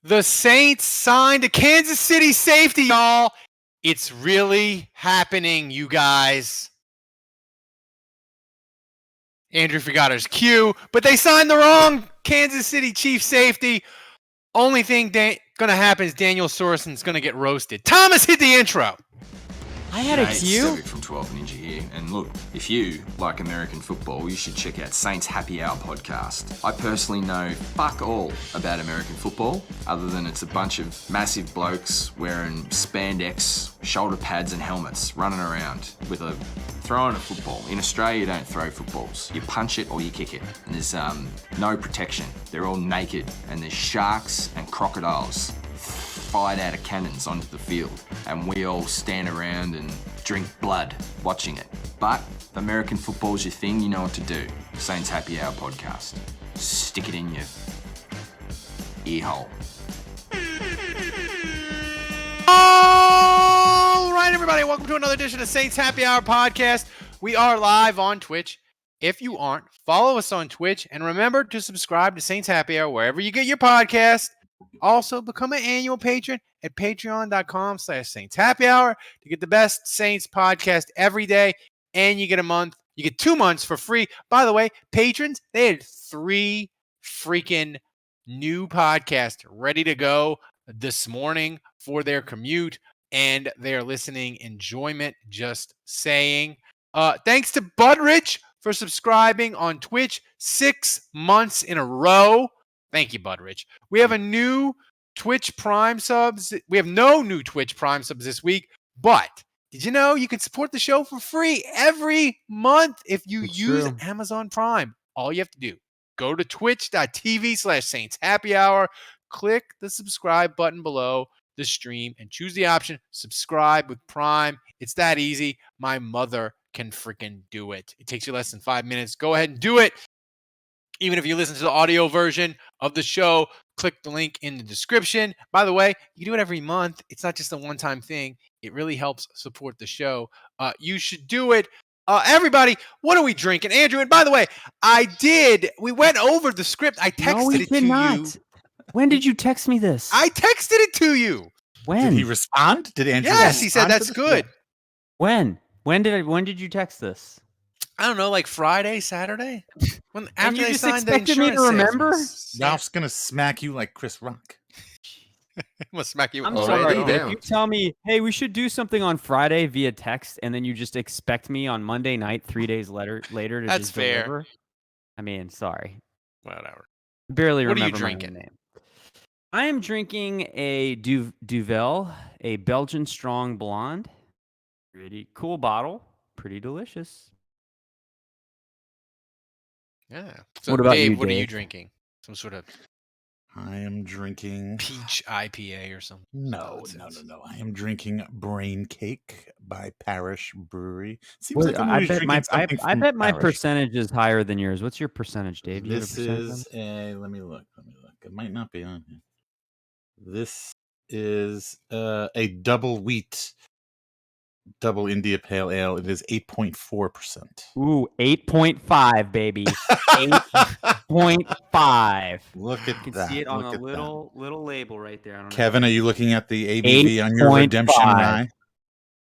The Saints signed a Kansas City safety, y'all. It's really happening, you guys. Andrew forgot his cue, but they signed the wrong Kansas City Chief safety. Only thing going to happen is Daniel Sorensen's going to get roasted. Thomas, hit the intro. I had a cue. It's from 12 Ninja here, and look, if you like American football, you should check out Saints Happy Hour podcast. I personally know fuck all about American football, other than it's a bunch of massive blokes wearing spandex, shoulder pads and helmets, running around with throwing a football. In Australia, you don't throw footballs. You punch it or you kick it, and there's no protection. They're all naked, and there's sharks and crocodiles fired out of cannons onto the field, and we all stand around and drink blood watching it. But American football's your thing, you know what to do. Saints Happy Hour podcast. Stick it in your ear hole. All right, everybody, welcome to another edition of Saints Happy Hour podcast. We are live on Twitch. If you aren't, follow us on Twitch, and remember to subscribe to Saints Happy Hour wherever you get your podcast. Also, become an annual patron at patreon.com/Saints Happy Hour to get the best Saints podcast every day. And you get a month. You get 2 months for free. By the way, patrons, they had 3 freaking new podcasts ready to go this morning for their commute and their listening enjoyment. Just saying. Thanks to Budrich for subscribing on Twitch 6 months in a row. Thank you, Budrich. We have a new Twitch Prime subs. We have no new Twitch Prime subs this week, but did you know you can support the show for free every month if you use Amazon Prime? All you have to do, go to twitch.tv/Saints Happy Hour, click the subscribe button below the stream, and choose the option subscribe with Prime. It's that easy. My mother can freaking do it. It takes you less than 5 minutes. Go ahead and do it. Even if you listen to the audio version of the show, click the link in the description. By the way, you do it every month. It's not just a one-time thing. It really helps support the show. You should do it. Everybody, what are we drinking? Andrew, and by the way, we went over the script. I texted it to you. When did you text me this? I texted it to you. When? Did he respond? Did Andrew Yes, he said that's good. When? When did you text this? I don't know, like Friday, Saturday? After you they just signed the expected me to insurance remember? Ralph's going to smack you like Chris Rock. I'm going to smack you. I'm All sorry, right, but down. if you tell me, hey, we should do something on Friday via text, and then you just expect me on Monday night, 3 days later to That's just fair. deliver. I mean, sorry. Whatever. Barely What are you remember my own drinking? name. I am drinking a Duvel, a Belgian strong blonde. Pretty cool bottle. Pretty delicious. Yeah. So, What about Dave, you, what are you Dave? drinking? Some sort of I am drinking. peach IPA or something? No. I am drinking Brain Cake by Parish Brewery. Seems Well, like I'm I always bet drinking my something I from bet my Parish. percentage is higher than yours. What's your percentage, Dave? Do you have a This percentage is a. Let me look. It might not be on here. This is a double wheat, double India Pale Ale. It is 8.4%. Ooh, 8.5, baby. 8.5. Look at You can that. see it on Look a at little label right there. I don't know. Kevin, are you looking at the ABV on your 8.5. Redemption Rye?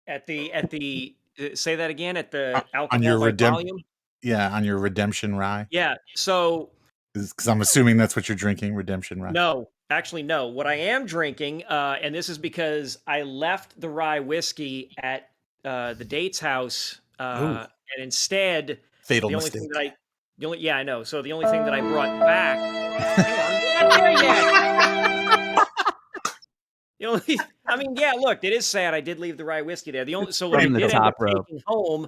At the say that again, at the alcohol On your by volume. Yeah, on your Redemption Rye. Yeah. So Because I'm assuming that's what you're drinking, Redemption Rye. no, actually no. What I am drinking, and this is because I left the rye whiskey at the date's house, and instead Fatal the only mistake. thing that I know. So the only thing that I brought back. Hang on, we're not there yet. Look, it is sad. I did leave the rye whiskey there. So what I From the did end up top rope. taking home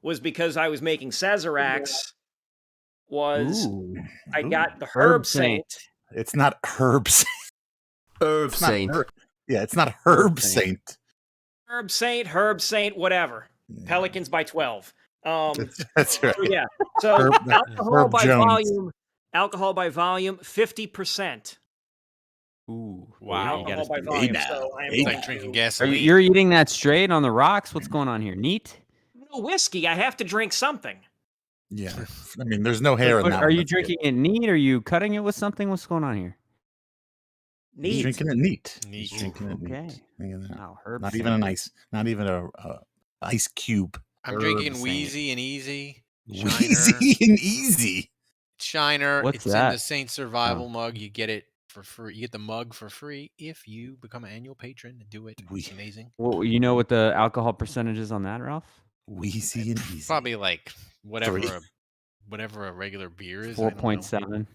was because I was making Sazeracs. Ooh. I got the Herb Herb Saint. It's not Herb Saint. Herb It's not Saint. It's not Herb Saint. Saint. Herb Saint, whatever. Pelicans by 12. That's right. So yeah. So alcohol Herb by Jones. volume, 50%. Ooh. Wow. You gotta Alcohol by speed volume. now. So I am Hey It's like now. drinking Are gasoline. you're eating that straight on the rocks? What's going on here? Neat? no whiskey. I have to drink something. Yeah. I mean, there's no hair in But that are one. you That's good. drinking it neat? Are you cutting it with something? What's going on here? He's Neat. drinking it neat. Neat. He's drinking it neat. Okay. Look at that. Wow, Herb Not even Saint. not even a ice cube. I'm Herb drinking Saint. Wheezy and Easy. Shiner. Wheezy and easy. Shiner. What's it's in the that? Saint Survival mug. You get it for free. You get the mug for free if you become an annual patron and do it. It's amazing. Well, you know what the alcohol percentage is on that, Ralph? Wheezy and easy. Probably like whatever Three. whatever a regular beer is. I don't know. 4.7.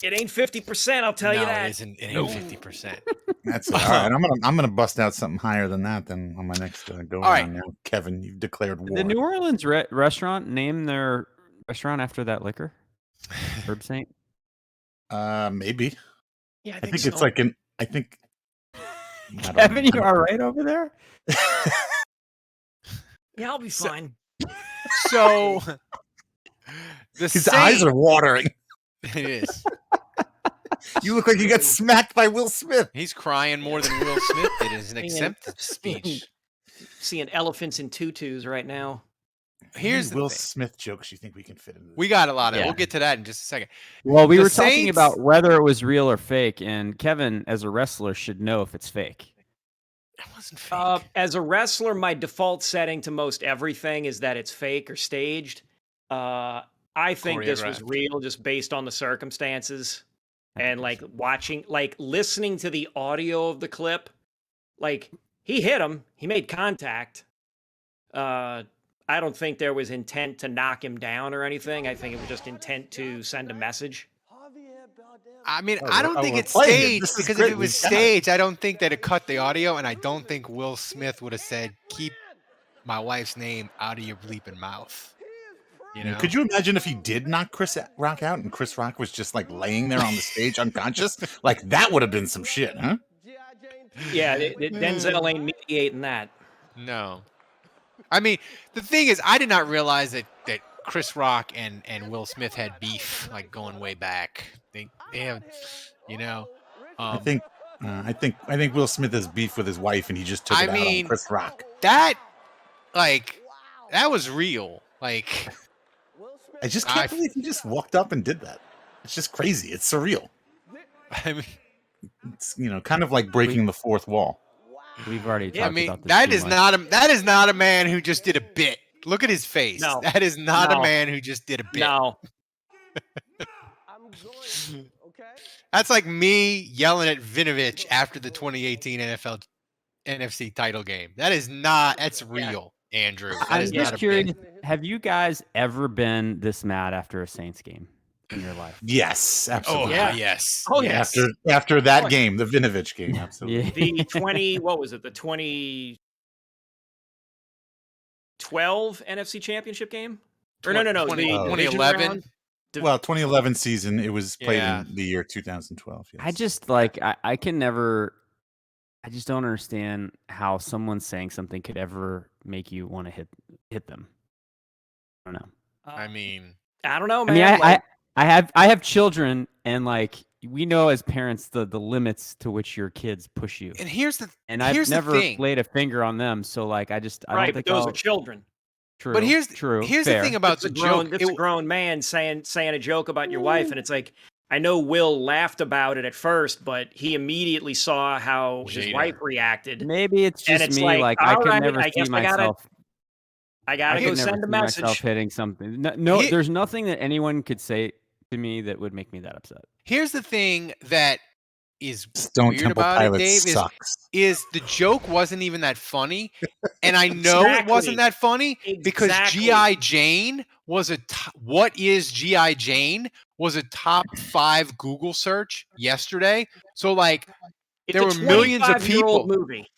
It ain't 50%. I'll tell you No, that. it isn't. It ain't 50%. That's all right. I'm gonna bust out something higher than that. Then on my next go All right. around now, Kevin, you've declared war. The New Orleans restaurant name their restaurant after that liquor? Herb Saint? Maybe. Yeah, I think it's like an. I think. I don't Kevin, know. you all right over there? Yeah, I'll be So- fine. So the His eyes are watering. It is. You look like you got smacked by Will Smith. He's crying more than Will Smith did in his acceptance speech. Seeing elephants in tutus right now. Here's the Will thing. Smith jokes you think we can fit in this? We got a lot of. Yeah. We'll get to that in just a second. Well, we The were talking Saints- about whether it was real or fake, and Kevin, as a wrestler, should know if it's fake. It wasn't fake. As a wrestler, my default setting to most everything is that it's fake or staged. I think this was Choreographed. real just based on the circumstances and like listening to the audio of the clip. Like he hit him, he made contact. I don't think there was intent to knock him down or anything. I think it was just intent to send a message. I mean, Oh, I don't think we're it's playing it. staged This is because great. if it was We've got it. staged, I don't think that it cut the audio, and I don't think Will Smith would have said, "Keep my wife's name out of your bleeping mouth." You know? Could you imagine if he did knock Chris Rock out and Chris Rock was just like laying there on the stage unconscious? Like that would have been some shit, huh? Yeah, Denzel ain't mediating that. No. I mean, the thing is, I did not realize that Chris Rock and Will Smith had beef, like going way back. They have, you know. I think Will Smith has beef with his wife, and he just took I it out mean, on Chris Rock. that was real. Like, I just can't believe he just walked up and did that. It's just crazy. It's surreal. I mean, It's kind of like breaking the fourth wall. We've already talked I mean, about this that too is much. that is not a man who just did a bit. Look at his face. No. That is not a No. man who just did a bit. No. That's like me yelling at Vinovich after the 2018 NFL NFC title game. That's real, Andrew. That I'm is just not a curious, bit. have you guys ever been this mad after a Saints game in your life? Yes, Oh, absolutely. yeah. yes. Oh, yes. After that Oh, game, the Vinovich game, absolutely. Yeah. What was it? The 2012 NFC Championship game? Or no. 20 The division 2011. round? Well, 2011 season, it was played Yeah. in the year 2012. Yes. I just like I can never. I just don't understand how someone saying something could ever make you want to hit them. I don't know. I mean, I don't know, I man. mean, like, I have children, and like we know as parents the limits to which your kids push you. and here's the And I've here's the never thing. laid a finger on them, so like I don't right, think but those I'll, are children. true. But here's true. the fair. thing about It's the a grown, joke. it's a grown man saying a joke about your wife, and it's like I know Will laughed about it at first, but he immediately saw how his Jada. wife reacted. Maybe it's And just it's me. like, Like I all could right, never I see guess I gotta- myself. I gotta I go could never send a see myself message. hitting something. No, He- there's nothing that anyone could say to me that would make me that upset. Here's the thing that is Stone weird Temple about it, Pilots Dave, sucks. is the joke wasn't even that funny, and I know it wasn't Exactly. that funny because Exactly. GI Jane was what is GI Jane was a top 5 Google search yesterday. So like It's there a were millions of 25-year-old people. movie.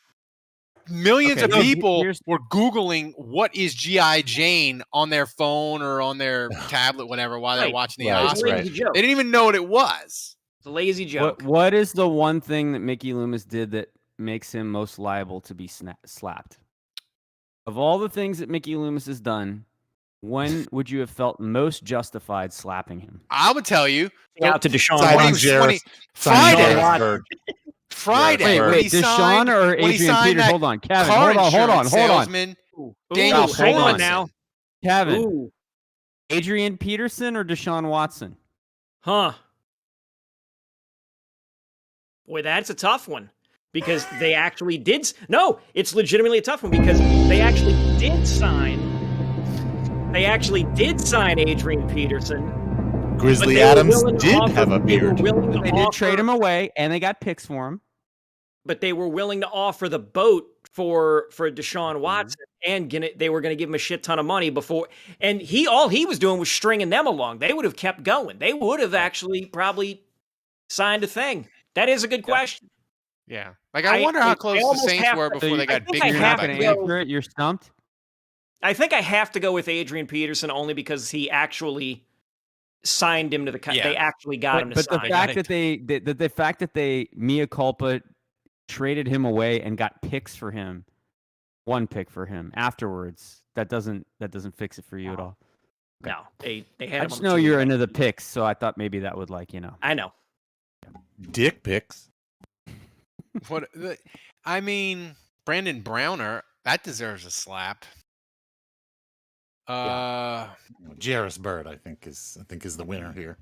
Millions Okay, of he- people here's- were Googling what is GI Jane on their phone or on their tablet, whatever, while they're Right. watching the Right, It's a Oscars. right. lazy joke. They didn't even know what it was. It's a lazy joke. What is the one thing that Mickey Loomis did that makes him most liable to be slapped? Of all the things that Mickey Loomis has done, when would you have felt most justified slapping him? I would tell you. Out to Deshaun Signing Watson. When he- Signing Friday. Jarvisburg. Friday. Wait, when he Deshaun signed- or when he Adrian signed Peters? that Hold on, Kevin. car Hold on. insurance salesman, Daniel Ooh, hang on Hold on. now. Kevin, Ooh, Adrian Peterson or Deshaun Watson? huh? Boy, that's a tough one because they actually did. No, it's legitimately a tough one because they actually did sign. They actually did sign Adrian Peterson. Grizzly Adams did have a They were beard. willing to They did trade him away, and they got picks for him. but they were willing to offer the boat for Deshaun Watson, and they were going to give him a shit ton of money before. And all he was doing was stringing them along. They would have kept going. They would have actually probably signed a thing. That is a good question. Yeah. Like, I wonder how close the Saints were before they got big. You're not going to answer it. You're stumped. I think I have to go with Adrian Peterson only because he actually signed him to the. Yeah. They actually got him to sign. But the fact that they mea culpa traded him away and got picks for him, one pick for him afterwards, that doesn't fix it for you at all. Okay. No, they had. I just know you're into the picks, so I thought maybe that would I know. Dick pics. I mean, Brandon Browner, that deserves a slap. Jarris Bird, I think is the winner here.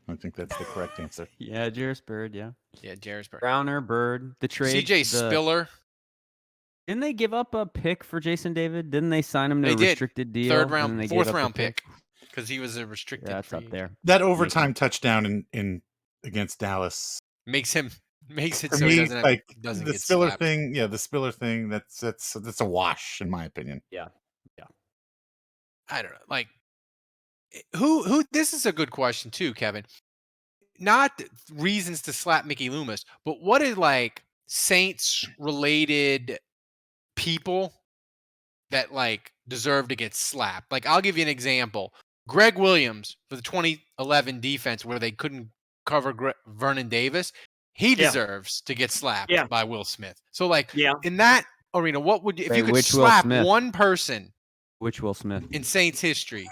I think that's the correct answer. Yeah, Jarris Bird, yeah. Yeah, Jarris Bird. Browner, Bird, the trade. CJ Spiller. Didn't they give up a pick for Jason David? Didn't they sign him to a They did. restricted deal? Third round, fourth round a pick. Because he was a restricted. Yeah, that's up there. That overtime touchdown in against Dallas makes it for so me, he doesn't the get Spiller slapped. thing. Yeah, the Spiller thing. That's a wash in my opinion. Yeah. I don't know. Like, who? This is a good question too, Kevin. Not reasons to slap Mickey Loomis, but what is like Saints related people that like deserve to get slapped? Like, I'll give you an example. Greg Williams for the 2011 defense where they couldn't cover Vernon Davis. He deserves to get slapped by Will Smith. So, like, in that arena, what would you, if you could slap one person? Which Will Smith? In Saints history.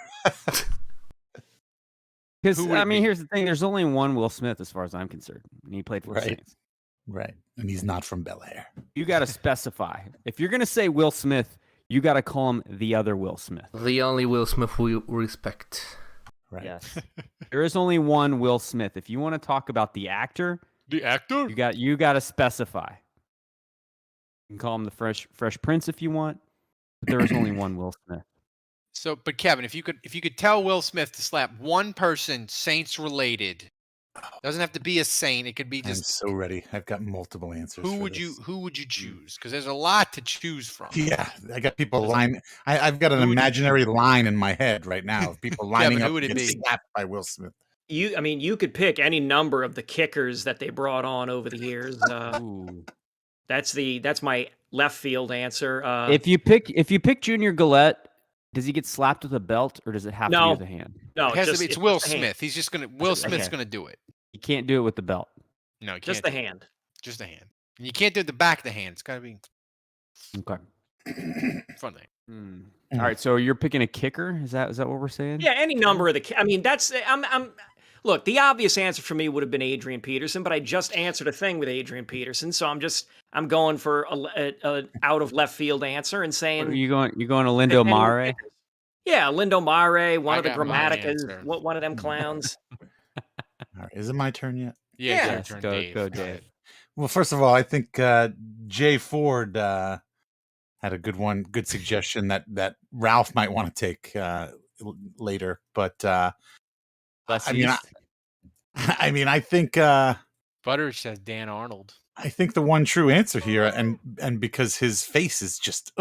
Because, I mean, here's the thing. There's only one Will Smith as far as I'm concerned. And he played for the Saints. Right. And he's not from Bel Air. You got to specify. If you're going to say Will Smith, you got to call him the other Will Smith. The only Will Smith we respect. Right. Yes. There is only one Will Smith. If you want to talk about the actor, you got to specify. You can call him the Fresh Prince if you want. But there is only one Will Smith. So, but Kevin, if you could tell Will Smith to slap one person Saints related, doesn't have to be a Saint. It could be just. I'm so ready. I've got multiple answers. Who would you choose? Because there's a lot to choose from. Yeah, I got people lining. I've got an imaginary line in my head right now of people lining Kevin, up who would to it get be? slapped by Will Smith. You could pick any number of the kickers that they brought on over the years. That's my left field answer. If you pick Junior Gillette, does he get slapped with a belt or does it have to be with a hand? No, it has to be. It's Will Smith. He's just gonna. Will Smith's gonna do it. You can't do it with the belt. No, you can't. Just the hand. Just the hand. And you can't do it the back of the hand. It's got to be. Okay. Front thing. All right, so you're picking a kicker. Is that what we're saying? Yeah, any number of the. I mean, that's. Look, the obvious answer for me would have been Adrian Peterson, but I just answered a thing with Adrian Peterson, so I'm going for a out of left field answer and saying. You going to Lindo Mare? Yeah, Lindo Mare, one of the Grammaticas, one of them clowns. All right, is it my turn yet? Yeah, Yes, go, Dave. Well, first of all, I think Jay Ford had a good suggestion that Ralph might want to take later, but I mean, I think Butteridge says Dan Arnold. I think the one true answer here, and because his face is just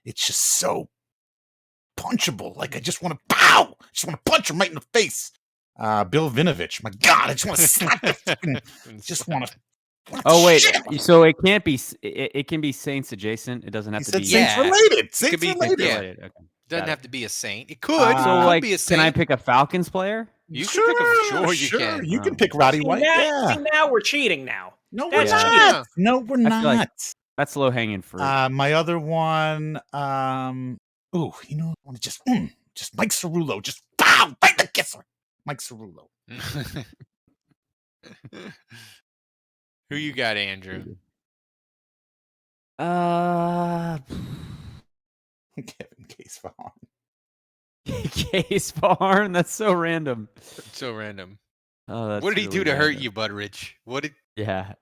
it's just so punchable. Like I just want to punch him right in the face. Bill Vinovich, my God, I just want to slap the fucking, just want to. Oh wait, so it can't be. It can be Saints adjacent. It doesn't have to be Saints related. Saints related. related. Okay. Doesn't have to be a Saint. It could. So it like, could be a Saint. can I pick a Falcons player? You can pick a. Sure, you can. You can pick Roddy White. See, now we're cheating. Now. No, That's we're cheating. not. No, we're not. Like that's low hanging fruit. My other one. You know, I want to just Mike Cerullo, just pow, bite the kisser. Mike Cerullo. Who you got, Andrew? Kevin Case Vaughn. Case Vaughn. That's so random. So random. Oh, that's what did he really do to hurt random. you, Butteridge? What did? Yeah.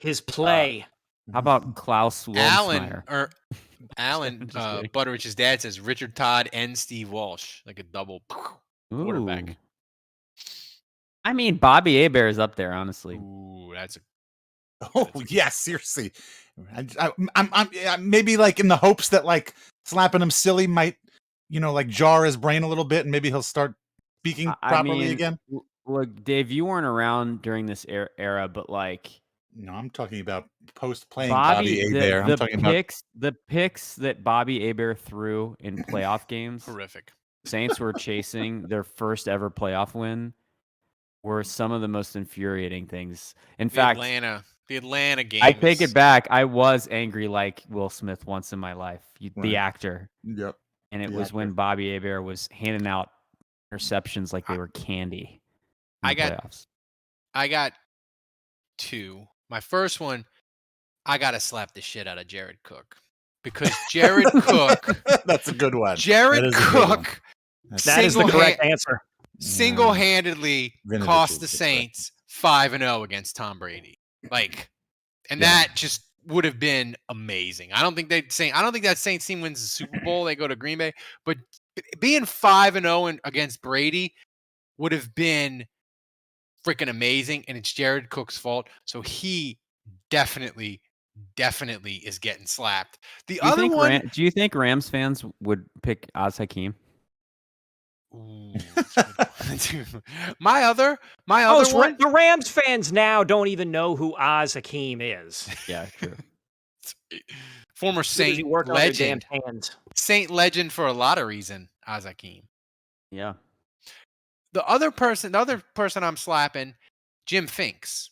his play. How about Klaus Wilmsmeyer? Alan Just kidding. Butterich's dad says Richard Todd and Steve Walsh, like a double quarterback. Ooh. I mean, Bobby Hebert is up there, honestly. Ooh, that's a Oh yeah, seriously. I'm maybe like in the hopes that like slapping him silly might, like jar his brain a little bit, and maybe he'll start speaking properly again. Look, Dave, you weren't around during this era, but like, No, I'm talking about post playing Bobby Hebert. I'm talking the picks that Bobby Hebert threw in playoff games. horrific. Saints were chasing their first ever playoff win. Were some of the most infuriating things. In fact, the Atlanta game. I take it back. I was angry like Will Smith once in my life, the actor. Yep. And it was when Bobby Hebert was handing out interceptions like they were candy. Playoffs. I got two. My first one, I gotta slap the shit out of Jared Cook because Jared Cook. That's a good one. Jared Cook. That is the correct answer. Single-handedly cost the Saints 5-0 against Tom Brady. That just would have been amazing. I don't think that Saints team wins the Super Bowl. They go to Green Bay, but being 5-0 against Brady would have been freaking amazing. And it's Jared Cook's fault, so he definitely is getting slapped. Do you think Rams fans would pick Oz Hakeem? Ooh, my other one. The Rams fans now don't even know who Oz Hakeem is. Yeah, true. Former Saint legend. Saint legend for a lot of reason, Oz Hakeem. Yeah. The other person I'm slapping, Jim Finks.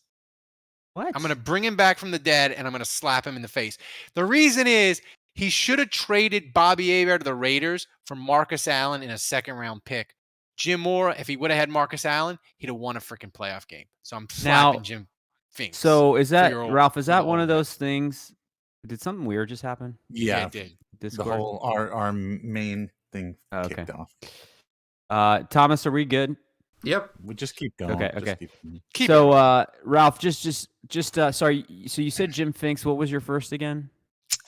What? I'm going to bring him back from the dead, and I'm going to slap him in the face. The reason is he should have traded Bobby Hebert to the Raiders for Marcus Allen in a second-round pick. Jim Mora, if he would have had Marcus Allen, he'd have won a freaking playoff game. So I'm slapping Jim Finks. So is that, Ralph, is that one of those things? Did something weird just happen? Yeah, it did. The whole our main thing kicked off. Thomas, are we good? Yep. We just keep going. Okay. Keep Ralph, just sorry. So you said Jim Finks. What was your first again?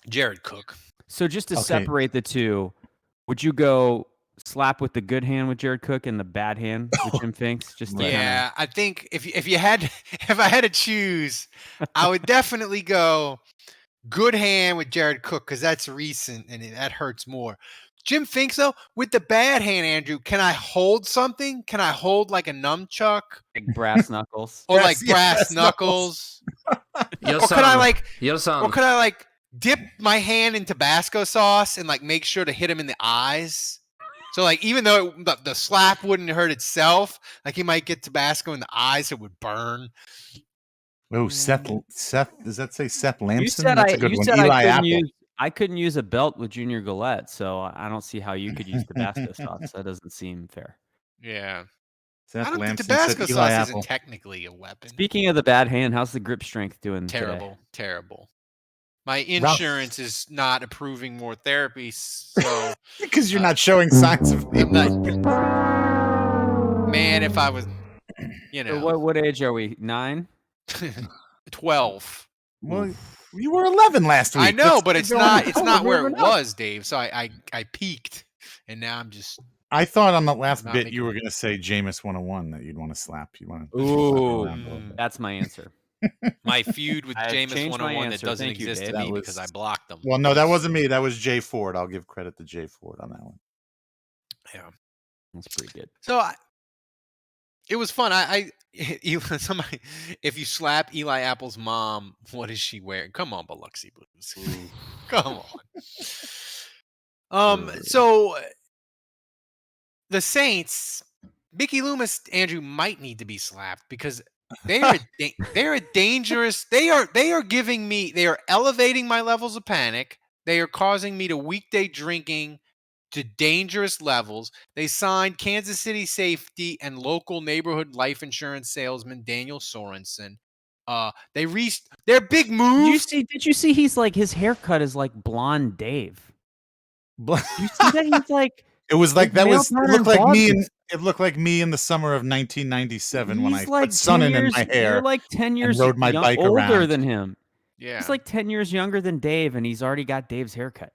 Jared Cook. So just to separate the two, would you go slap with the good hand with Jared Cook and the bad hand with Jim Finks? I think if I had to choose, I would definitely go good hand with Jared Cook because that's recent and that hurts more. Jim Finks, though, with the bad hand, Andrew, can I hold something? Can I hold like a nunchuck? Like brass knuckles? Or like brass knuckles? Or could I like dip my hand in Tabasco sauce and like make sure to hit him in the eyes? So like even though the slap wouldn't hurt itself, like he might get Tabasco in the eyes, so it would burn. Oh, Seth, does that say Seth Lamson? You said That's a good one. I couldn't use a belt with Junior Gillette, so I don't see how you could use Tabasco sauce. That doesn't seem fair. Yeah. Seth I don't think Lamson Tabasco said sauce isn't technically a weapon. Speaking of the bad hand, how's the grip strength doing Terrible. today? Terrible. My insurance is not approving more therapy, so because you're not showing signs of Man, if I was, So what age are we? 9? 12. Well, you were 11 last week. I know, but it's not where it was, Dave. So I peaked, and now I'm just. I thought on the last bit you were going to say Jameis 101 that you'd want to slap. That's my answer. My feud with Jameis 101 that doesn't exist to me because I blocked them. Well, no, that wasn't me. That was Jay Ford. I'll give credit to Jay Ford on that one. Yeah, that's pretty good. So it was fun. If you slap Eli Apple's mom, what is she wearing? Come on, Biloxi Blues. Come on. So the Saints, Mickey Loomis, Andrew might need to be slapped because they are dangerous. They are elevating my levels of panic. They are causing me to weekday drinking to dangerous levels. They signed Kansas City safety and local neighborhood life insurance salesman Daniel Sorensen. Their big move. Did you see he's like his haircut is like blonde Dave. You see that he's like it was like that was it looked like me It looked like me in the summer of 1997 when I He's like put sun 10 in years. my hair. You're like 10 years rode my bike older around. than him. Yeah. He's like 10 years younger than Dave, and he's already got Dave's haircut.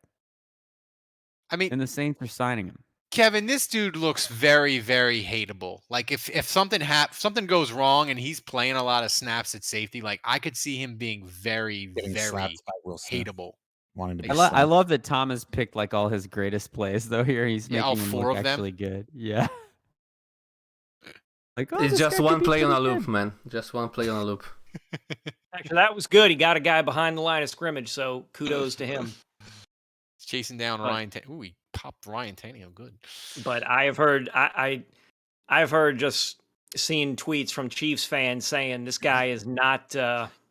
I mean, And the Saints are signing him. Kevin, this dude looks very, very hateable. Like if something goes wrong and he's playing a lot of snaps at safety, like I could see him being very, Getting very slapped by Will Smith, hateable. wanting to be I slapped. love that Thomas picked like all his greatest plays though. Here he's Yeah, all making him 4 look of them? actually good. Yeah. Like, oh, It's this just guy could one be play on a pretty loop, good. man. Just one play on a loop. Actually, that was good. He got a guy behind the line of scrimmage, so kudos to him. He's chasing down But- Ryan. Ooh, he popped Ryan Tannehill. Good. But I have heard I've heard just seen tweets from Chiefs fans saying this guy is not.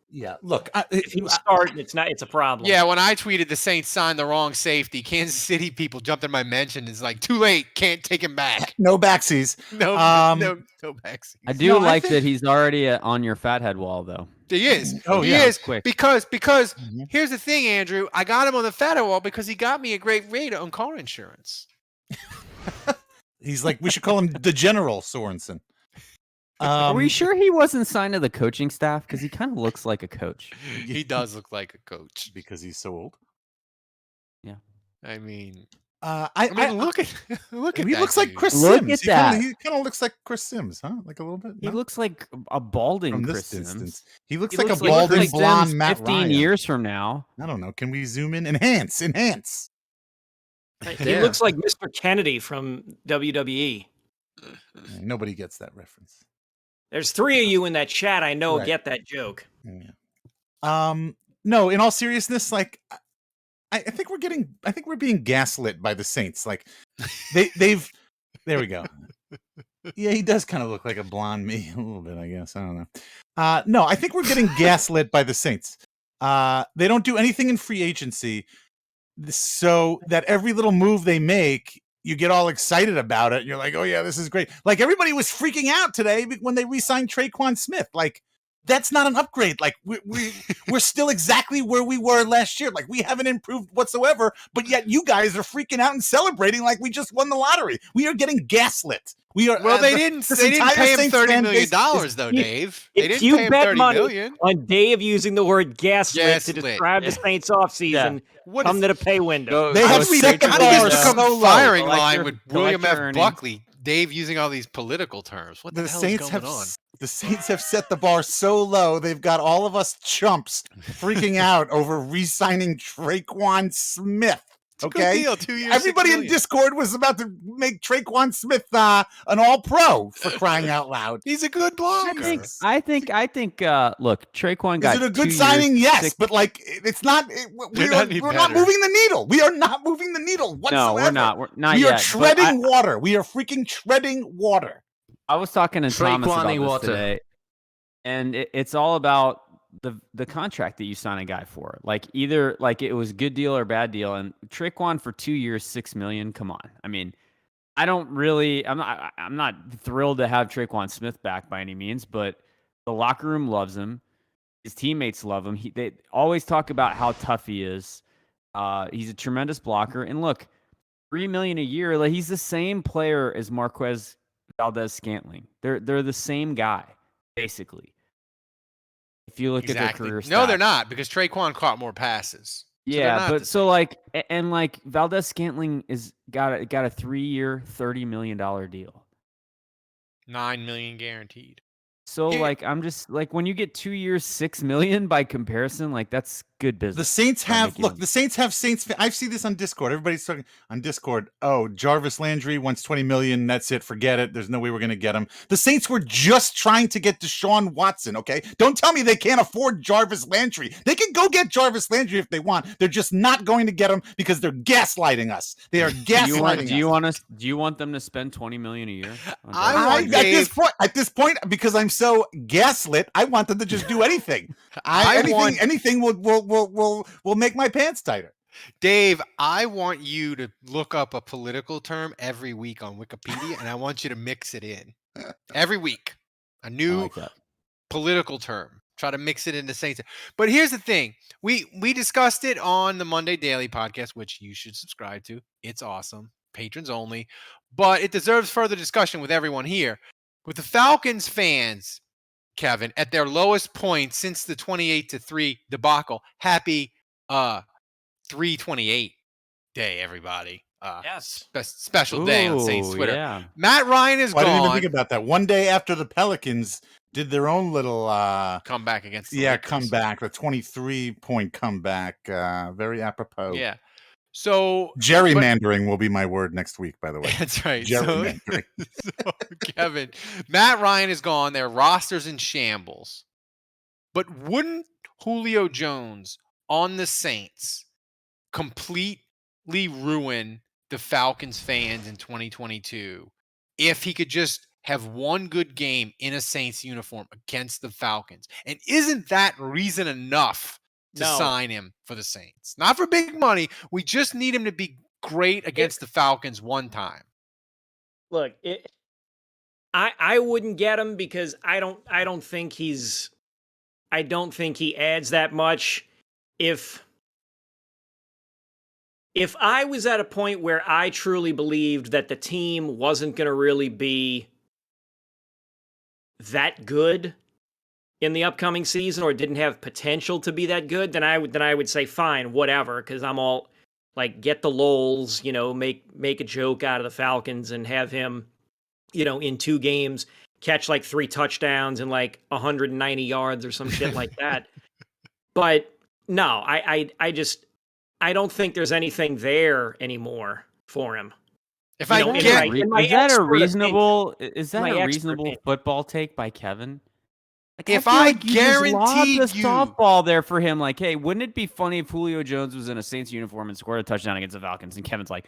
Yeah, look, If he's starting, it's a problem. Yeah, when I tweeted the Saints signed the wrong safety, Kansas City people jumped in my mention. It's like too late, can't take him back. no backsies. No, no backsies. I do No, I like think- that he's already on your fathead wall though. He is. Oh, he yeah. is Quick. because Mhm. here's the thing, Andrew. I got him on the fatter wall because he got me a great rate on car insurance. He's like, we should call him the General Sorensen. Are we sure he wasn't signed to the coaching staff? Because he kind of looks like a coach. He does look like a coach. Because he's so old? I mean, I look at look at he that looks like dude. Chris Look Sims. at He kinda- that. He kind of looks like Chris Sims, huh? Like a little bit. He No? looks like a balding From Chris this Sims. distance. He looks He like looks a like balding Chris blonde Sims Matt 15 Ryan. years from now. I don't know. Can we zoom in? Enhance. He Yeah. looks like Mr. Kennedy from WWE. Nobody gets that reference. There's 3 of you in that chat I know Right. get that joke. Yeah. No, in all seriousness, like I think we're being gaslit by the Saints. Like they've there we go. Yeah, he does kind of look like a blonde me a little bit, I guess. I don't know. No, I think we're getting gaslit by the Saints. They don't do anything in free agency, so that every little move they make, you get all excited about it. And you're like, oh yeah, this is great. Like everybody was freaking out today when they re-signed Traquan Smith. Like that's not an upgrade. Like we're still exactly where we were last year. Like we haven't improved whatsoever, but yet you guys are freaking out and celebrating like we just won the lottery. We are getting gaslit. We are. Well, they this didn't entire pay him Saints $30 fan million base is- though, you- Dave. They if didn't you pay him bet $30 money million. on Dave using the word gaslit to Gaslit. describe the Saints offseason, What come is to the pay window. They how have did we set the how did bar this become so a low. firing Collect line your- with collect William your F. earnings. Buckley? Dave using all these political terms. What the, The hell Saints is have going on? the Saints have set the bar so low. They've got all of us chumps freaking out over re-signing Traquan Smith. Good Okay, deal, 2 years. everybody $6 in million. Discord was about to make Traquan Smith an All-Pro for crying out loud. He's a good blocker. I think. Look, Traquan Is got it a 2 good years, signing? Yes, 6 but like it's not. We're not any we're not better. moving the needle. We are not moving the needle whatsoever. No, we're not. We're not We yet. are but treading water. We are freaking treading water. I was talking to Thomas about Traquaning this water. today, and it's all about the contract that you sign a guy for. Like either like it was good deal or bad deal. And Traquan for 2 years, $6 million. Come on. I mean, I'm not thrilled to have Traquan Smith back by any means, but the locker room loves him. His teammates love him. They always talk about how tough he is. He's a tremendous blocker. And look, $3 million a year. Like he's the same player as Marquez Valdez-Scantling. They're the same guy, basically. If you look at their career stats. No, they're not because Traquan caught more passes. So they're Yeah, not but the so like and like Valdez-Scantling is got a 3-year, $30 million deal. $9 million guaranteed. So Yeah. like I'm just like when you get 2 years, $6 million by comparison, like that's good The business. Saints by have Mickey look. Loomis. The Saints have Saints. I see this on Discord. Everybody's talking on Discord. Oh, Jarvis Landry wants $20 million. That's it. Forget it. There's no way we're going to get him. The Saints were just trying to get Deshaun Watson. Okay, don't tell me they can't afford Jarvis Landry. They can go get Jarvis Landry if they want. They're just not going to get him because they're gaslighting us. They are gaslighting us. Do you want them to spend $20 million a year? on I Jarvis want Landry? At this point, because I'm so gaslit, I want them to just do anything. Anything will make my pants tighter. Dave, I want you to look up a political term every week on Wikipedia, and I want you to mix it in every week. A I new like that. political term. Try to mix it into Saints. But here's the thing: we discussed it on the Monday Daily podcast, which you should subscribe to. It's awesome, patrons only. but it deserves further discussion with everyone here. With the Falcons fans, Kevin, at their lowest point since the 28-3 debacle. Happy 328 day, everybody. Yes. Special day on Saints Ooh, Twitter. yeah. Matt Ryan is Well, I didn't even gone. think about that. One day after the Pelicans did their own little Comeback against the Lakers. comeback, the 23-point comeback. Very apropos. Yeah. So Gerrymandering will be my word next week, by the way. That's right. Gerrymandering. So, Kevin, Matt Ryan is gone. Their roster's in shambles. But wouldn't Julio Jones on the Saints completely ruin the Falcons fans in 2022 if he could just have one good game in a Saints uniform against the Falcons? And isn't that reason enough to sign him for the Saints? Not for big money. We just need him to be great against the Falcons one time. Look, I wouldn't get him because I don't think he adds that much. If I was at a point where I truly believed that the team wasn't going to really be that good in the upcoming season or didn't have potential to be that good, then I would say fine, whatever, because I'm all like, get the lols, make a joke out of the Falcons and have him, in 2 games catch like 3 touchdowns and like 190 yards or some shit like that. But no, I don't think there's anything there anymore for him. If You I know, in get my Is that a expert reasonable? Is that my a expert reasonable opinion. football take by Kevin? Like, If feel I like you just lobbed guaranteed the you- softball there for him, like, hey, wouldn't it be funny if Julio Jones was in a Saints uniform and scored a touchdown against the Falcons? And Kevin's like,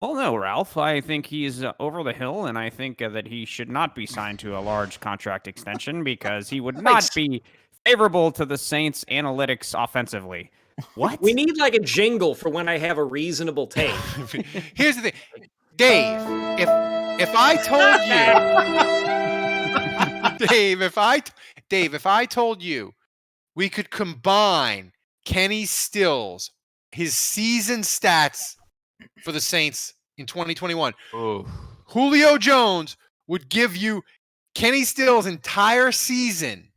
well, no, Ralph. I think he's over the hill, and I think that he should not be signed to a large contract extension because he would not be favorable to the Saints' analytics offensively. What? We need like a jingle for when I have a reasonable take. Here's the thing, Dave. If I told you, Dave, if I told you we could combine Kenny Stills, his season stats for the Saints in 2021, Julio Jones would give you Kenny Stills' entire season,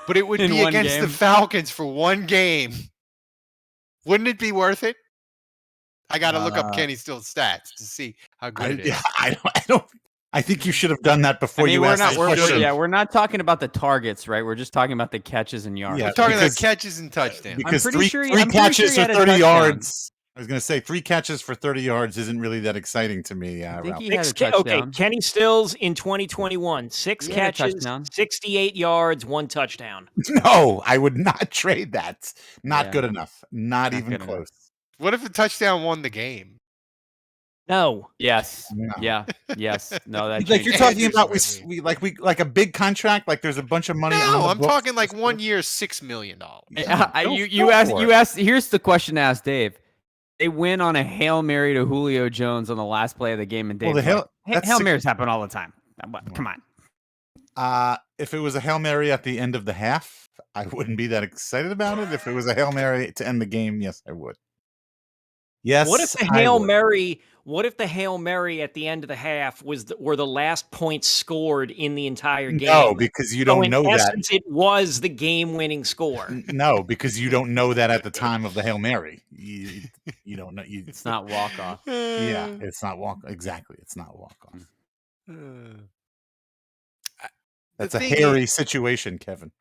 but it would In be one against the game? Falcons for one game. Wouldn't it be worth it? I got to look up Kenny Stills' stats to see how good it is. I don't. I think you should have done that before you asked that question. We're not talking about the targets, right? We're just talking about the catches and yards. Yeah, We're talking about because- catches and touchdowns. Because pretty sure he- three I'm pretty catches sure he for had a 30 touchdown. yards. I was going to say 3 catches for 30 yards isn't really that exciting to me, I think Ralph. he had a Okay, touchdown. Kenny Stills in 2021, 6 He had a catches, touchdown. 68 yards, 1 touchdown. No, I would not trade that. Not Yeah. good enough. Not Not even good enough. close. What if the touchdown won the game? No. Yes. No. Yeah. Yes. No, that Like changes you're talking Here's about what I we like a big contract, like there's a bunch of money. on No, the I'm books. talking like 1 year, $6 million. You asked. Here's the question to ask Dave. They win on a Hail Mary to Julio Jones on the last play of the game, and Dave. Well, that's Hail six- Marys happen all the time. Come on. If it was a Hail Mary at the end of the half, I wouldn't be that excited about it. If it was a Hail Mary to end the game, yes, I would. Yes. What if the I Hail would. Mary? What if the Hail Mary at the end of the half were the last points scored in the entire game? No, because you don't in know that. essence, it was the game-winning score. No, because you don't know that at the time of the Hail Mary. You don't know. It's not walk off. Yeah, it's not walk. Exactly, it's not walk off. That's a thing hairy situation, Kevin.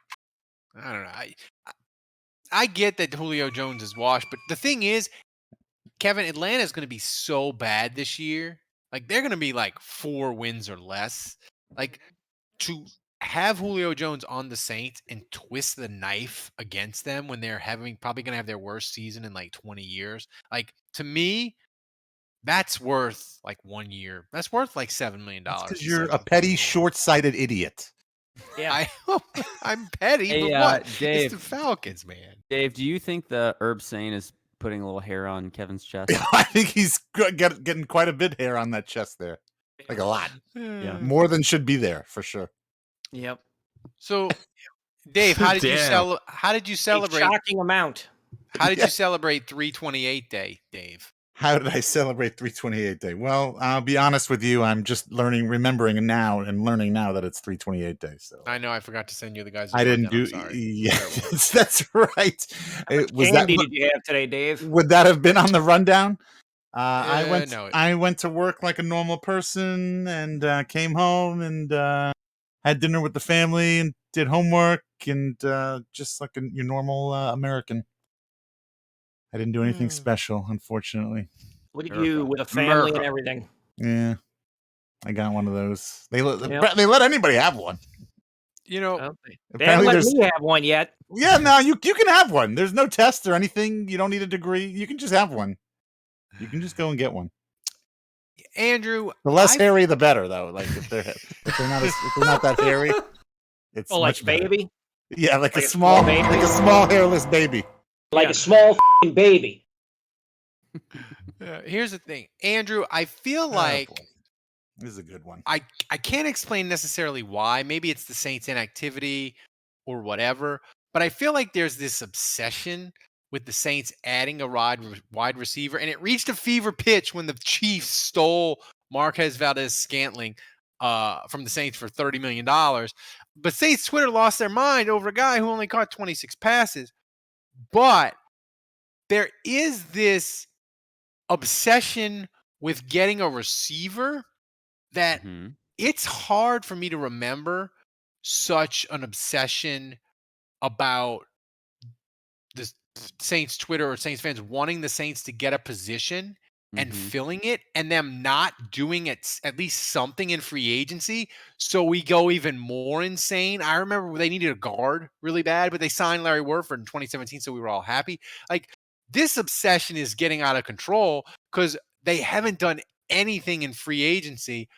I don't know. I get that Julio Jones is washed, but the thing is, Kevin, Atlanta is going to be so bad this year. Like, they're going to be like 4 wins or less. Like, to have Julio Jones on the Saints and twist the knife against them when they're probably going to have their worst season in like 20 years. Like, to me, that's worth like 1 year. That's worth like $7 million. Because you're a petty, short-sighted idiot. Yeah. I'm petty, Hey, but what? Dave. It's the Falcons, man. Dave, do you think the Herb Saint is putting a little hair on Kevin's chest? I think he's getting quite a bit hair on that chest there, like a lot, Yeah. more than should be there for sure. Yep. So, Dave, how did you Damn. how did you A celebrate? shocking amount. How did you celebrate 328 Day, Dave? How did I celebrate 328 Day? Well, I'll be honest with you. I'm just remembering now that it's 328 Day. So I know I forgot to send you the guys. I didn't do. I'm sorry. Yes, that's right. How much Was candy did you have today, Dave? would that have been on the rundown? I went. No. I went to work like a normal person and came home and had dinner with the family and did homework and just like your normal American. I didn't do anything special, unfortunately. Look at you with a family and America. everything. Yeah, I got one of those. They let anybody have one. You know, Well, they Apparently haven't let there's- me have one yet. Yeah, no, you can have one. There's no test or anything. You don't need a degree. You can just have one. You can just go and get one. Andrew, The less hairy, the better, though. Like if they're not that hairy, it's Oh, like much better. baby? Yeah, like Like a a small small baby? like a small hairless baby. Like a small baby. here's the thing, Andrew. I feel Oh, like boy. This is a good one. I can't explain necessarily why. Maybe it's the Saints' inactivity or whatever. But I feel like there's this obsession with the Saints adding a wide receiver, and it reached a fever pitch when the Chiefs stole Marquez Valdez-Scantling from the Saints for $30 million. But Saints Twitter lost their mind over a guy who only caught 26 passes. But there is this obsession with getting a receiver that it's hard for me to remember such an obsession about the Saints Twitter or Saints fans wanting the Saints to get a position and filling it and them not doing it at least something in free agency. So we go even more insane. I remember they needed a guard really bad, but they signed Larry Warford in 2017. So we were all happy. Like this obsession is getting out of control because they haven't done anything in free agency.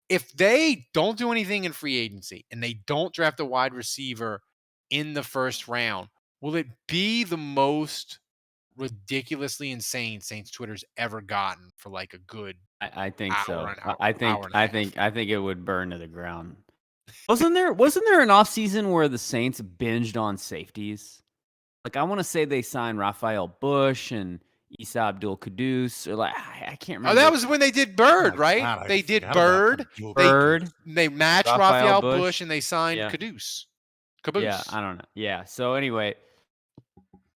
If they don't do anything in free agency and they don't draft a wide receiver in the first round, will it be the most ridiculously insane Saints Twitter's ever gotten for like a good I think hour so. and hour, I hour and a half? think it would burn to the ground. Wasn't there an offseason where the Saints binged on safeties? Like I want to say they signed Raphael Bush and Issa Abdul Kudus, or like I can't remember. Oh, that was when they did Bird, right? God, I they did forgot about Bird. Bird. They matched Raphael Raphael Bush and they signed Caboose. Yeah, I don't know. Yeah. So anyway,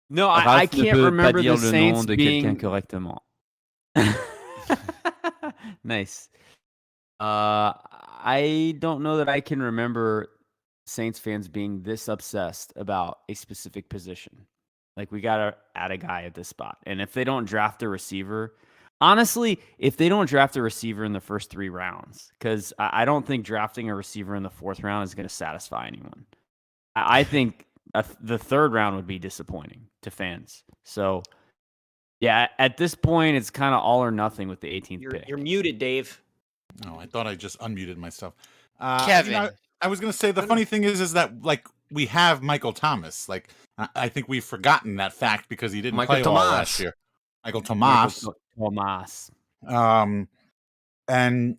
no, I can't remember the Saints being correctement. Nice. I don't know that I can remember Saints fans being this obsessed about a specific position. Like we gotta add a guy at this spot, and if they don't draft a receiver, honestly, if they don't draft a receiver in the first 3 rounds, because I don't think drafting a receiver in the 4th round is going to satisfy anyone. I think the 3rd round would be disappointing to fans. So, yeah, at this point, it's kind of all or nothing with the 18th pick. You're muted, Dave. Oh, I thought I just unmuted myself. Kevin. I was going to say the funny thing is that like we have Michael Thomas. Like I think we've forgotten that fact because he didn't Michael play all Thomas. last year. Michael Thomas. Tomas, And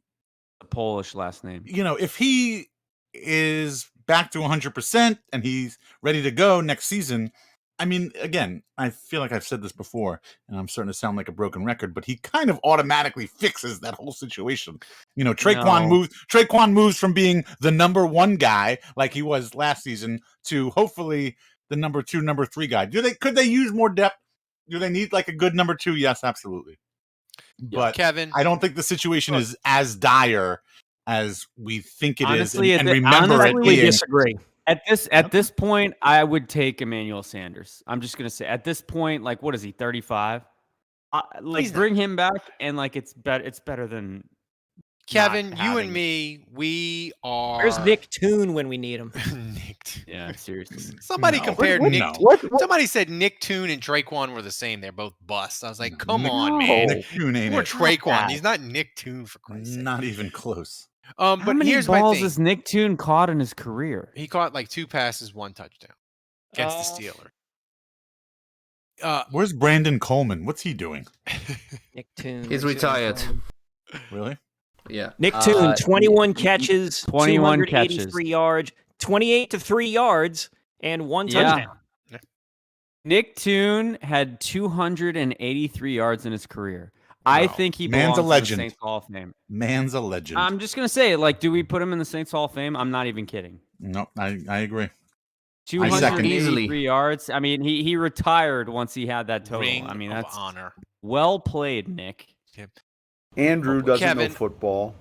a Polish last name. you know, if he is back to 100% and he's ready to go next season, I mean, again, I feel like I've said this before, and I'm starting to sound like a broken record, but he kind of automatically fixes that whole situation. You know, Traquan moves from being the number 1 guy like he was last season to hopefully the number 2, number 3 guy. Could they use more depth? Do they need like a good number 2? Yes, absolutely. But Kevin, I don't think the situation is as dire as we think it Honestly, is, and at remember it We being. disagree. At this point, I would take Emmanuel Sanders. I'm just gonna say at this point, like, what is he? 35. Like, bring him back, and like, it's better than Kevin, not you and having- me, we are. Where's Nick Toon when we need him? Nick. Yeah, seriously. Somebody No. compared What- Nick. no. Somebody said Nick Toon and Traquan were the same. They're both busts. I was like, come Nick- on, man. Nick Toon ain't Poor it. Traquan. He's not Nick Toon for Christ's sake. Not even close. How But many here's my balls thing. has Nick Toon caught in his career? He caught like 2 passes, 1 touchdown against the Steelers. Where's Brandon Coleman? What's he doing? Nick Toon. He's retired. Really? Yeah. Nick Toon, 21 catches, 21 283 catches. yards, 28 to 3 yards, and 1 Yeah. touchdown. Nick Toon had 283 yards in his career. I Well, think he man's a belongs in the legend. Saints Hall of Fame. Man's a legend. I'm just gonna say, like, do we put him in the Saints Hall of Fame? I'm not even kidding. No, I agree. 283 Easily. yards. I mean, he retired once he had that total. Ring I mean, of that's honor. well played, Nick. Andrew doesn't know Kevin. football.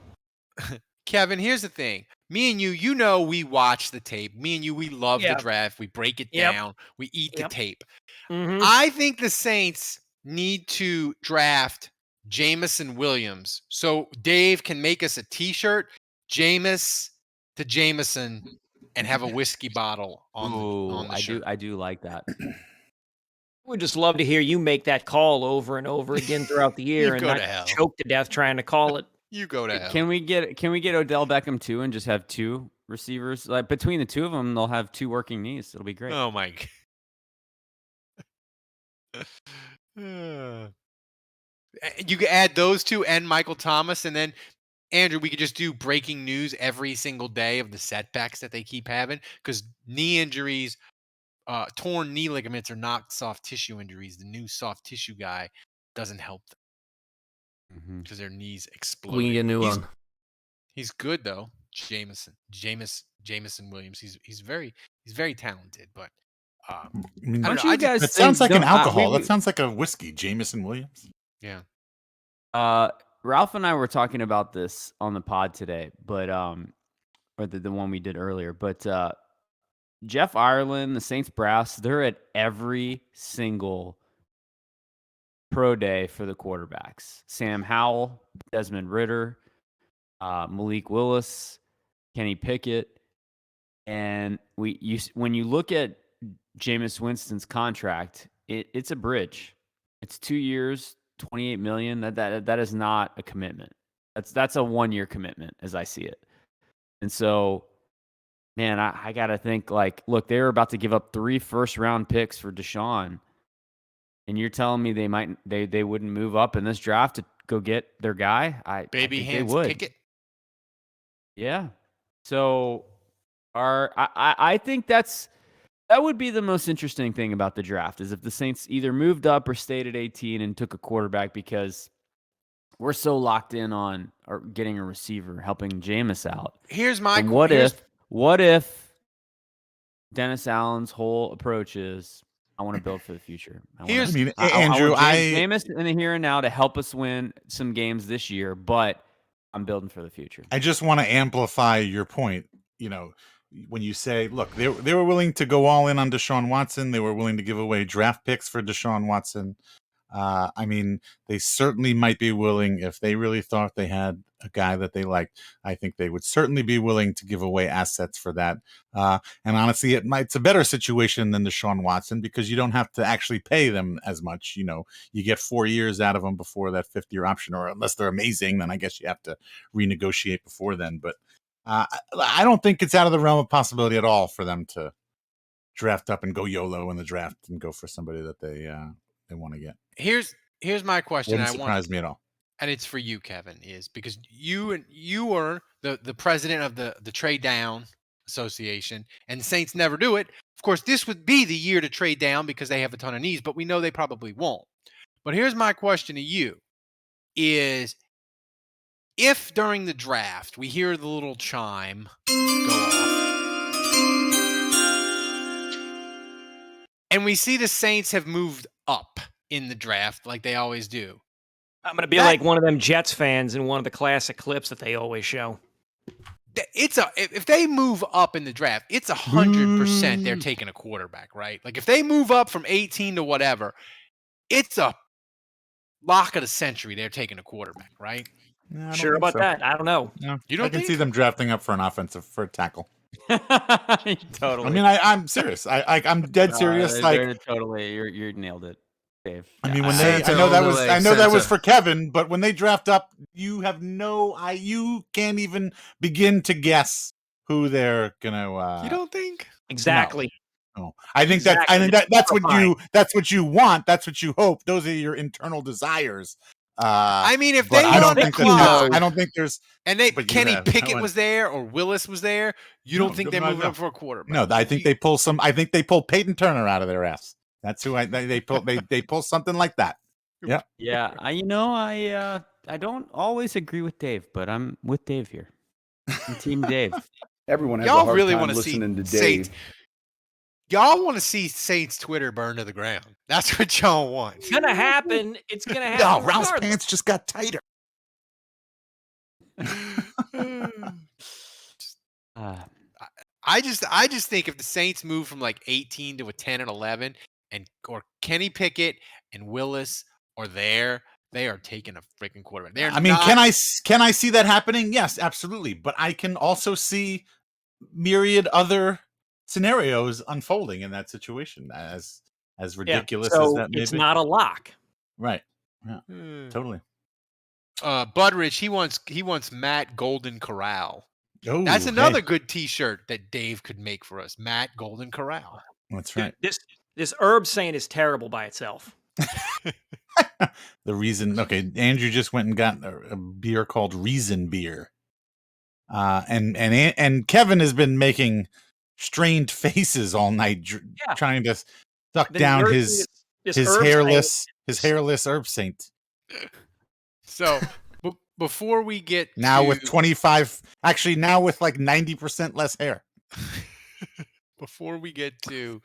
Kevin, here's the thing. Me and you know we watch the tape. Me and you, we love the Yeah. draft. We break it Yep. down. We eat the Yep. tape. Mhm. I think the Saints need to draft Jameson Williams so Dave can make us a T-shirt, Jameis to Jameson, and have a whiskey bottle on the shirt. I do like that. Would just love to hear you make that call over and over again throughout the year and go not to hell. choke to death trying to call it. You go to hell. Can we get Odell Beckham too and just have two receivers? Like between the two of them, they'll have two working knees. It'll be great. Oh my god. You could add those two and Michael Thomas, and then Andrew, we could just do breaking news every single day of the setbacks that they keep having, because knee injuries, torn knee ligaments are not soft tissue injuries. The new soft tissue guy doesn't help them because their knees explode. We need a new one. He's good though, Jameson Williams. He's very talented, but I mean, I don't Don't know. you guys that think- sounds like an don't- alcohol. we- That sounds like a whiskey. Jameson Williams. yeah. Ralph and I were talking about this on the pod today, but or the one we did earlier. But Jeff Ireland, the Saints brass, they're at every single pro day for the quarterbacks. Sam Howell, Desmond Ridder, Malik Willis, Kenny Pickett, and when you look at Jameis Winston's contract, it's a bridge. It's 2 years, $28 million. That is not a commitment. That's a 1 year commitment as I see it. And so, man, I gotta think like, look, they were about to give up 3 first-round picks for Deshaun, and you're telling me they wouldn't move up in this draft to go get their guy? I Baby think hands they would. Pickett. Yeah. So I think that would be the most interesting thing about the draft is if the Saints either moved up or stayed at 18 and took a quarterback, because we're so locked in on getting a receiver, helping Jameis out. Here's my And what if Dennis Allen's whole approach is, I want to build for the future. Here's- I mean, I Andrew, want Jameis in the here and now to help us win some games this year, but I'm building for the future. I just want to amplify your point. You know, when you say, look, they were willing to go all in on Deshaun Watson. They were willing to give away draft picks for Deshaun Watson. I mean, they certainly might be willing, if they really thought they had a guy that they liked, I think they would certainly be willing to give away assets for that. And honestly, it's a better situation than Deshaun Watson because you don't have to actually pay them as much. You know, you get 4 years out of them before that 5th-year option, or unless they're amazing, then I guess you have to renegotiate before then. But I don't think it's out of the realm of possibility at all for them to draft up and go YOLO in the draft and go for somebody that they want to get. Here's my question. Wouldn't surprise me at all. And it's for you, Kevin, is because you are the president of the trade down association, and the Saints never do it. Of course, this would be the year to trade down because they have a ton of needs, but we know they probably won't. But here's my question to you is, if during the draft we hear the little chime go off and we see the Saints have moved up in the draft like they always do, I'm going to be like one of them Jets fans in one of the classic clips that they always show. if they move up in the draft, it's 100% they're taking a quarterback, right? Like if they move up from 18 to whatever, it's a lock of the century. They're taking a quarterback, right? Yeah, I don't Sure think about so. that? I don't know. No, You don't I can think? see them drafting up for a tackle. Totally. I mean, I'm serious. I'm dead serious. Like, totally, you nailed it, Dave. I mean, Yeah, when Santa I know all that the was way, that was Santa. for Kevin, but when they draft up, you have you can't even begin to guess who they're gonna. You don't think? Exactly. No. I think Exactly. that's what you want. That's what you hope. Those are your internal desires. I mean, if But they I were on don't the think clock I don't think there's and but you Kenny have- Pickett I was there or Willis was there, you No, don't think no, they're no, moving no. up for a quarterback? no. I think they pull Peyton Turner out of their ass. That's who they pull something like that. Yeah. Yeah, I don't always agree with Dave, but I'm with Dave here. I'm Team Dave. Everyone has a Y'all hard really time want to see listening to Saints. Dave. Y'all want to see Saints Twitter burn to the ground. That's what y'all want. It's gonna happen. It's gonna happen. No, Ralph's regardless. pants just got tighter. I just think if the Saints move from like 18 to a 10 and 11, or Kenny Pickett and Willis are there, they are taking a freaking quarterback. I mean, can I see that happening? Yes, absolutely. But I can also see myriad other scenarios unfolding in that situation, as ridiculous as that may it's be. not a lock. Right. Yeah. Totally. Budrich, he wants Matt Golden Corral. Oh, that's another good T-shirt that Dave could make for us. Matt Golden Corral. That's right. This herb saint is terrible by itself. The reason. Okay, Andrew just went and got a beer called Reason Beer. And Kevin has been making strained faces all night, trying to suck down his hairless herb saint. So before we get now with 25, actually now with like 90% less hair. Before we get to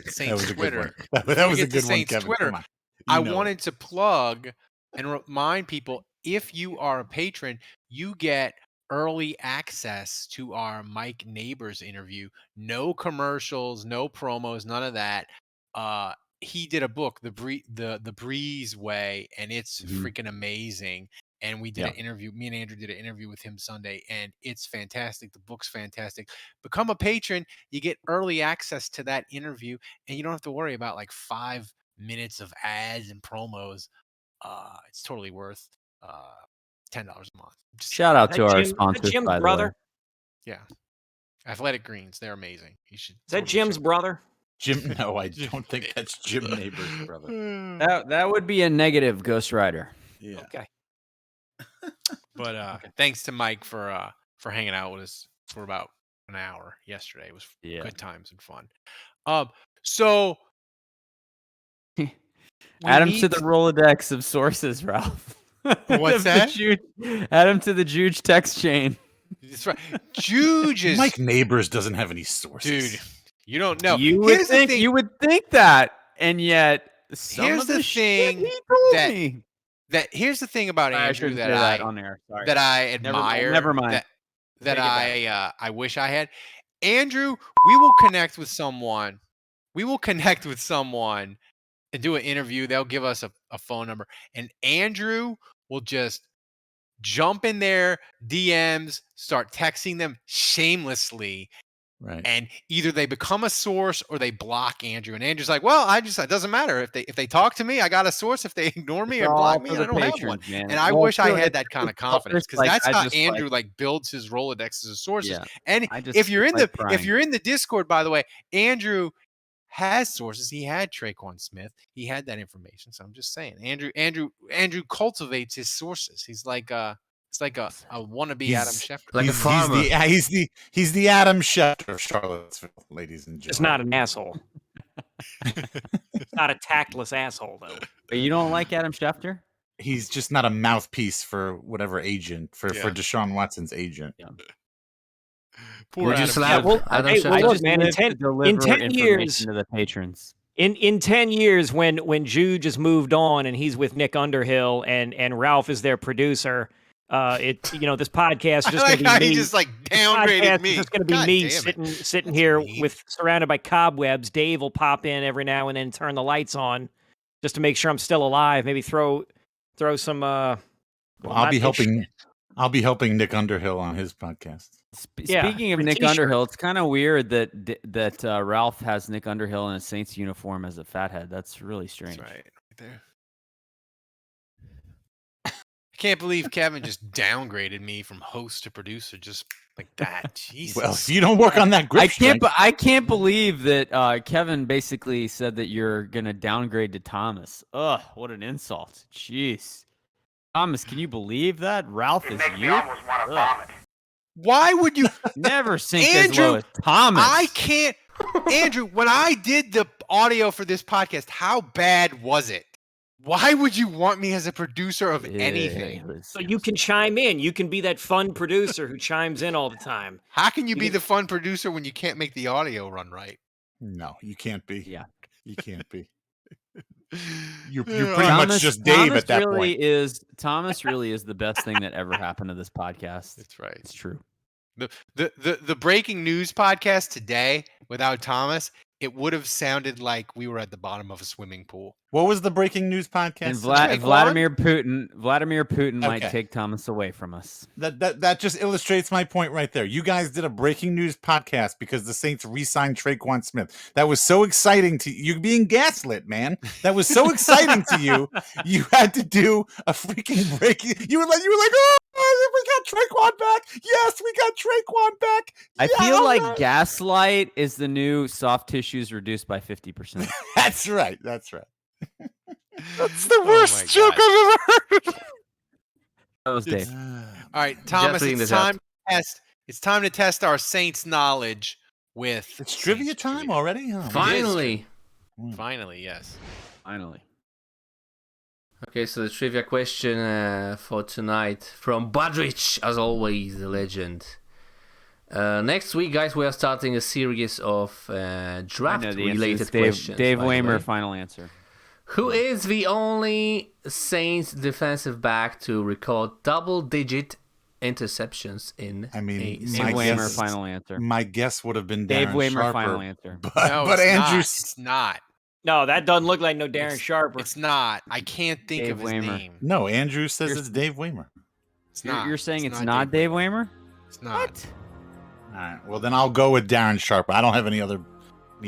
Saints that was Twitter, that was a good one, Kevin. Twitter, Come on. I wanted to plug and remind people, if you are a patron, you get early access to our Mike Neighbors interview. No commercials, no promos, none of that. He did a book, the Breeze Way, and it's freaking amazing. And we did an interview. Me and Andrew did an interview with him Sunday, and it's fantastic. The book's fantastic. Become a patron. You get early access to that interview, and you don't have to worry about like 5 minutes of ads and promos. It's totally worth $10 a month. Shout out to our sponsors, Jim's by the brother? way. Yeah. Athletic Greens. They're amazing. You should. Is that Jim's brother? Jim? No, I don't think that's Jim Neighbors' brother. That would be a negative, Ghost Rider. Yeah. Okay. But thanks to Mike for hanging out with us for about an hour yesterday. It was good times and fun. So add him to the Rolodex of sources, Ralph. What's that? Add him to the Juge text chain. That's right. Juge is Mike Neighbors doesn't have any sources. Dude, you don't know. You would think that, and yet here's the thing here's the thing about Andrew that I admire. Never mind. That I wish I had. Andrew, we will connect with someone. And do an interview. They'll give us a phone number, and Andrew will just jump in their DMs, start texting them shamelessly. Right. And either they become a source or they block Andrew. And Andrew's like, well, it doesn't matter. If they talk to me, I got a source. If they ignore me or block me, I don't have one. Man. And I wish I had that kind of confidence, because that's how Andrew builds his Rolodex as sources. Yeah, and if you're in the Discord, by the way, Andrew has sources. He had Traquan Smith. He had that information. So I'm just saying, Andrew cultivates his sources. He's like it's like a wannabe Adam Schefter. Like a farmer. He's the Adam Schefter of Charlottesville, ladies and gentlemen. It's not an asshole. It's not a tactless asshole, though. But you don't like Adam Schefter? He's just not a mouthpiece for whatever agent, for Deshaun Watson's agent. Yeah. Would you slap Adam Schefter? Schefter? Man, in 10 years, to the patrons. In 10 years, when Jude just moved on and he's with Nick Underhill and Ralph is their producer, this podcast is just going to be me. He just downgraded me. It's just going to be me sitting here surrounded by cobwebs. Dave will pop in every now and then, turn the lights on, just to make sure I'm still alive. Maybe throw some. I'll be helping Nick Underhill on his podcast. Speaking of Nick Underhill, it's kind of weird that Ralph has Nick Underhill in a Saints uniform as a fathead. That's really strange. That's right there. I can't believe Kevin just downgraded me from host to producer just like that. Jesus. Well, if you don't work on that grip strength. I can't believe that Kevin basically said that you're gonna downgrade to Thomas. Ugh, what an insult. Jeez. Thomas, can you believe that? Ralph is you? Why would you never sink as low as Thomas? I can't Andrew, when I did the audio for this podcast, how bad was it? Why would you want me as a producer of anything? So you can chime in. You can be that fun producer who chimes in all the time. How can you be can- the fun producer when you can't make the audio run right? No, you can't be. Yeah. You can't be. You're pretty Thomas- much just Dave at that really point. Thomas really is the best thing that ever happened to this podcast. That's right. It's true. The breaking news podcast today without Thomas, it would have sounded like we were at the bottom of a swimming pool. What was the breaking news podcast? And Traquan? Vladimir Putin might Okay. take Thomas away from us. That just illustrates my point right there. You guys did a breaking news podcast because the Saints re-signed Traquan Smith. That was so exciting to you. You're being gaslit, man. That was so exciting to you. You had to do a freaking breaking. You were like, oh, we got Traquan back. Yes, we got Traquan back. I Yeah, feel all like right. gaslight is the new soft tissues reduced by 50%. That's right. That's right. That's the Oh my worst joke God. I've ever heard. That was Dave. All right, Thomas, reading it's this out. time to test. It's time to test our Saints knowledge with It's trivia Saints time trivia. already. Oh, Finally. Finally, yes. Finally. Okay, so the trivia question for tonight from Budrich, as always, the legend. Next week, guys, we are starting a series of I know the answer. draft-related It's Dave, questions. Dave by the way. Waymer, final answer. Who is the only Saints defensive back to record double-digit interceptions in I mean, a Dave My Waymer, guess- final answer. My guess would have been Dave Darren Waymer, Sharper, final answer. But, No, but it's Andrew, not. It's not. No, that doesn't look like no Darren It's- Sharper. It's not. I can't think Dave of his Waymer. name. no, Andrew says You're- it's Dave Waymer. It's not. You're saying it's not Dave Waymer? It's not. All right, well then I'll go with Darren Sharper. I don't have any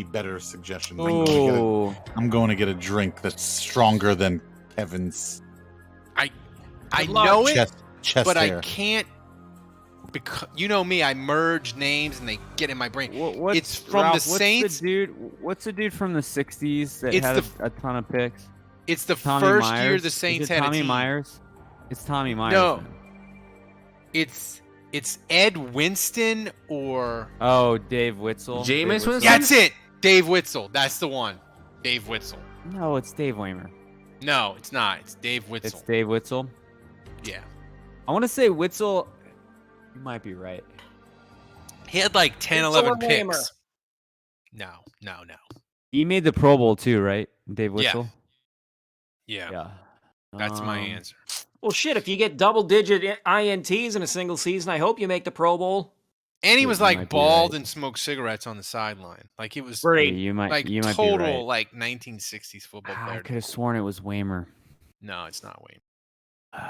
better suggestions. I'm going to get a drink that's stronger than Kevin's I luck. know it, chest but hair. I can't. Because you know me, I merge names and they get in my brain. It's from Ralph, the Saints. What's the dude from the 60s that It's had the- a ton of picks? It's the Tommy first Myers? year the Is Saints it had Tommy a team. Myers? It's Tommy Myers. No. then. It's Ed Winston or Oh, Dave Witzel. Jameis Dave Witzel. Winston? that's it. Dave Witzel. That's the one. Dave Witzel. No, it's Dave Waymer. No, it's not. It's Dave Witzel. It's Dave Witzel. Yeah. I want to say Witzel. You might be right. He had like 10, Witzel 11 or Waymer? picks. No. He made the Pro Bowl too, right? Dave Yeah. Witzel. Yeah. That's my Um, answer. Well, shit, if you get double-digit INTs in a single season, I hope you make the Pro Bowl. And he Yeah, was you like might be bald right. and smoked cigarettes on the sideline. Like he was Yeah, Great. you might. like you might total be right. like 1960s football I player. could have sworn it was Waymer. No, it's not Wayne.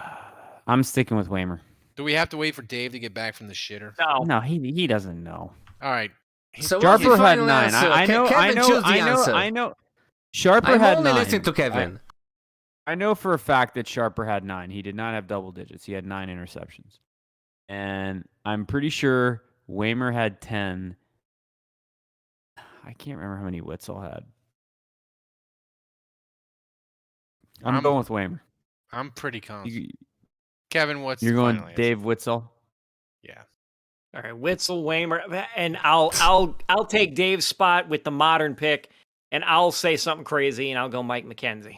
I'm sticking with Waymer. Do we have to wait for Dave to get back from the shitter? No. No, he doesn't know. All right. So what's Sharper your had final 9. answer? I know. Kevin, choose the answer. I know. Sharper I'm had only 9. listening to Kevin. I know for a fact that Sharper had 9. He did not have double digits. He had 9 interceptions. And I'm pretty sure Waymer had 10. I can't remember how many Witzel had. I'm going with Waymer. I'm pretty confident. You, Kevin, what's you're the going final answer? Dave Witzel. Yeah. All right, Witzel, Waymer, and I'll take Dave's spot with the modern pick, and I'll say something crazy, and I'll go Mike McKenzie.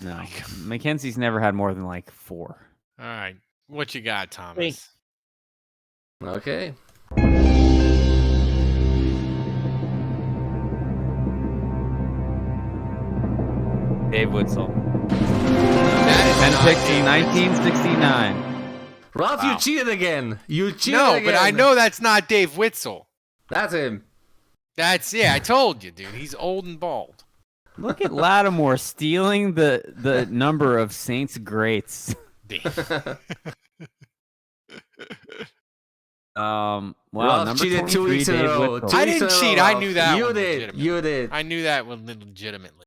No, my God. McKenzie's never had more than like 4. All right. What you got, Thomas? Okay. Dave Witzel. That 10 is picks not in Dave 1969. Ralph, Wow. you cheated again. You cheated No, again. but I know that's not Dave Witzel. That's him. I told you, dude. He's old and bald. Look at Lattimore stealing the number of Saints greats. Wow, Ralph number cheated 23, 2 weeks in a Dave row. Witzel. 2 I weeks didn't in a cheat. row, I Ralph. knew that You one did. legitimately. You did. I knew that one legitimately.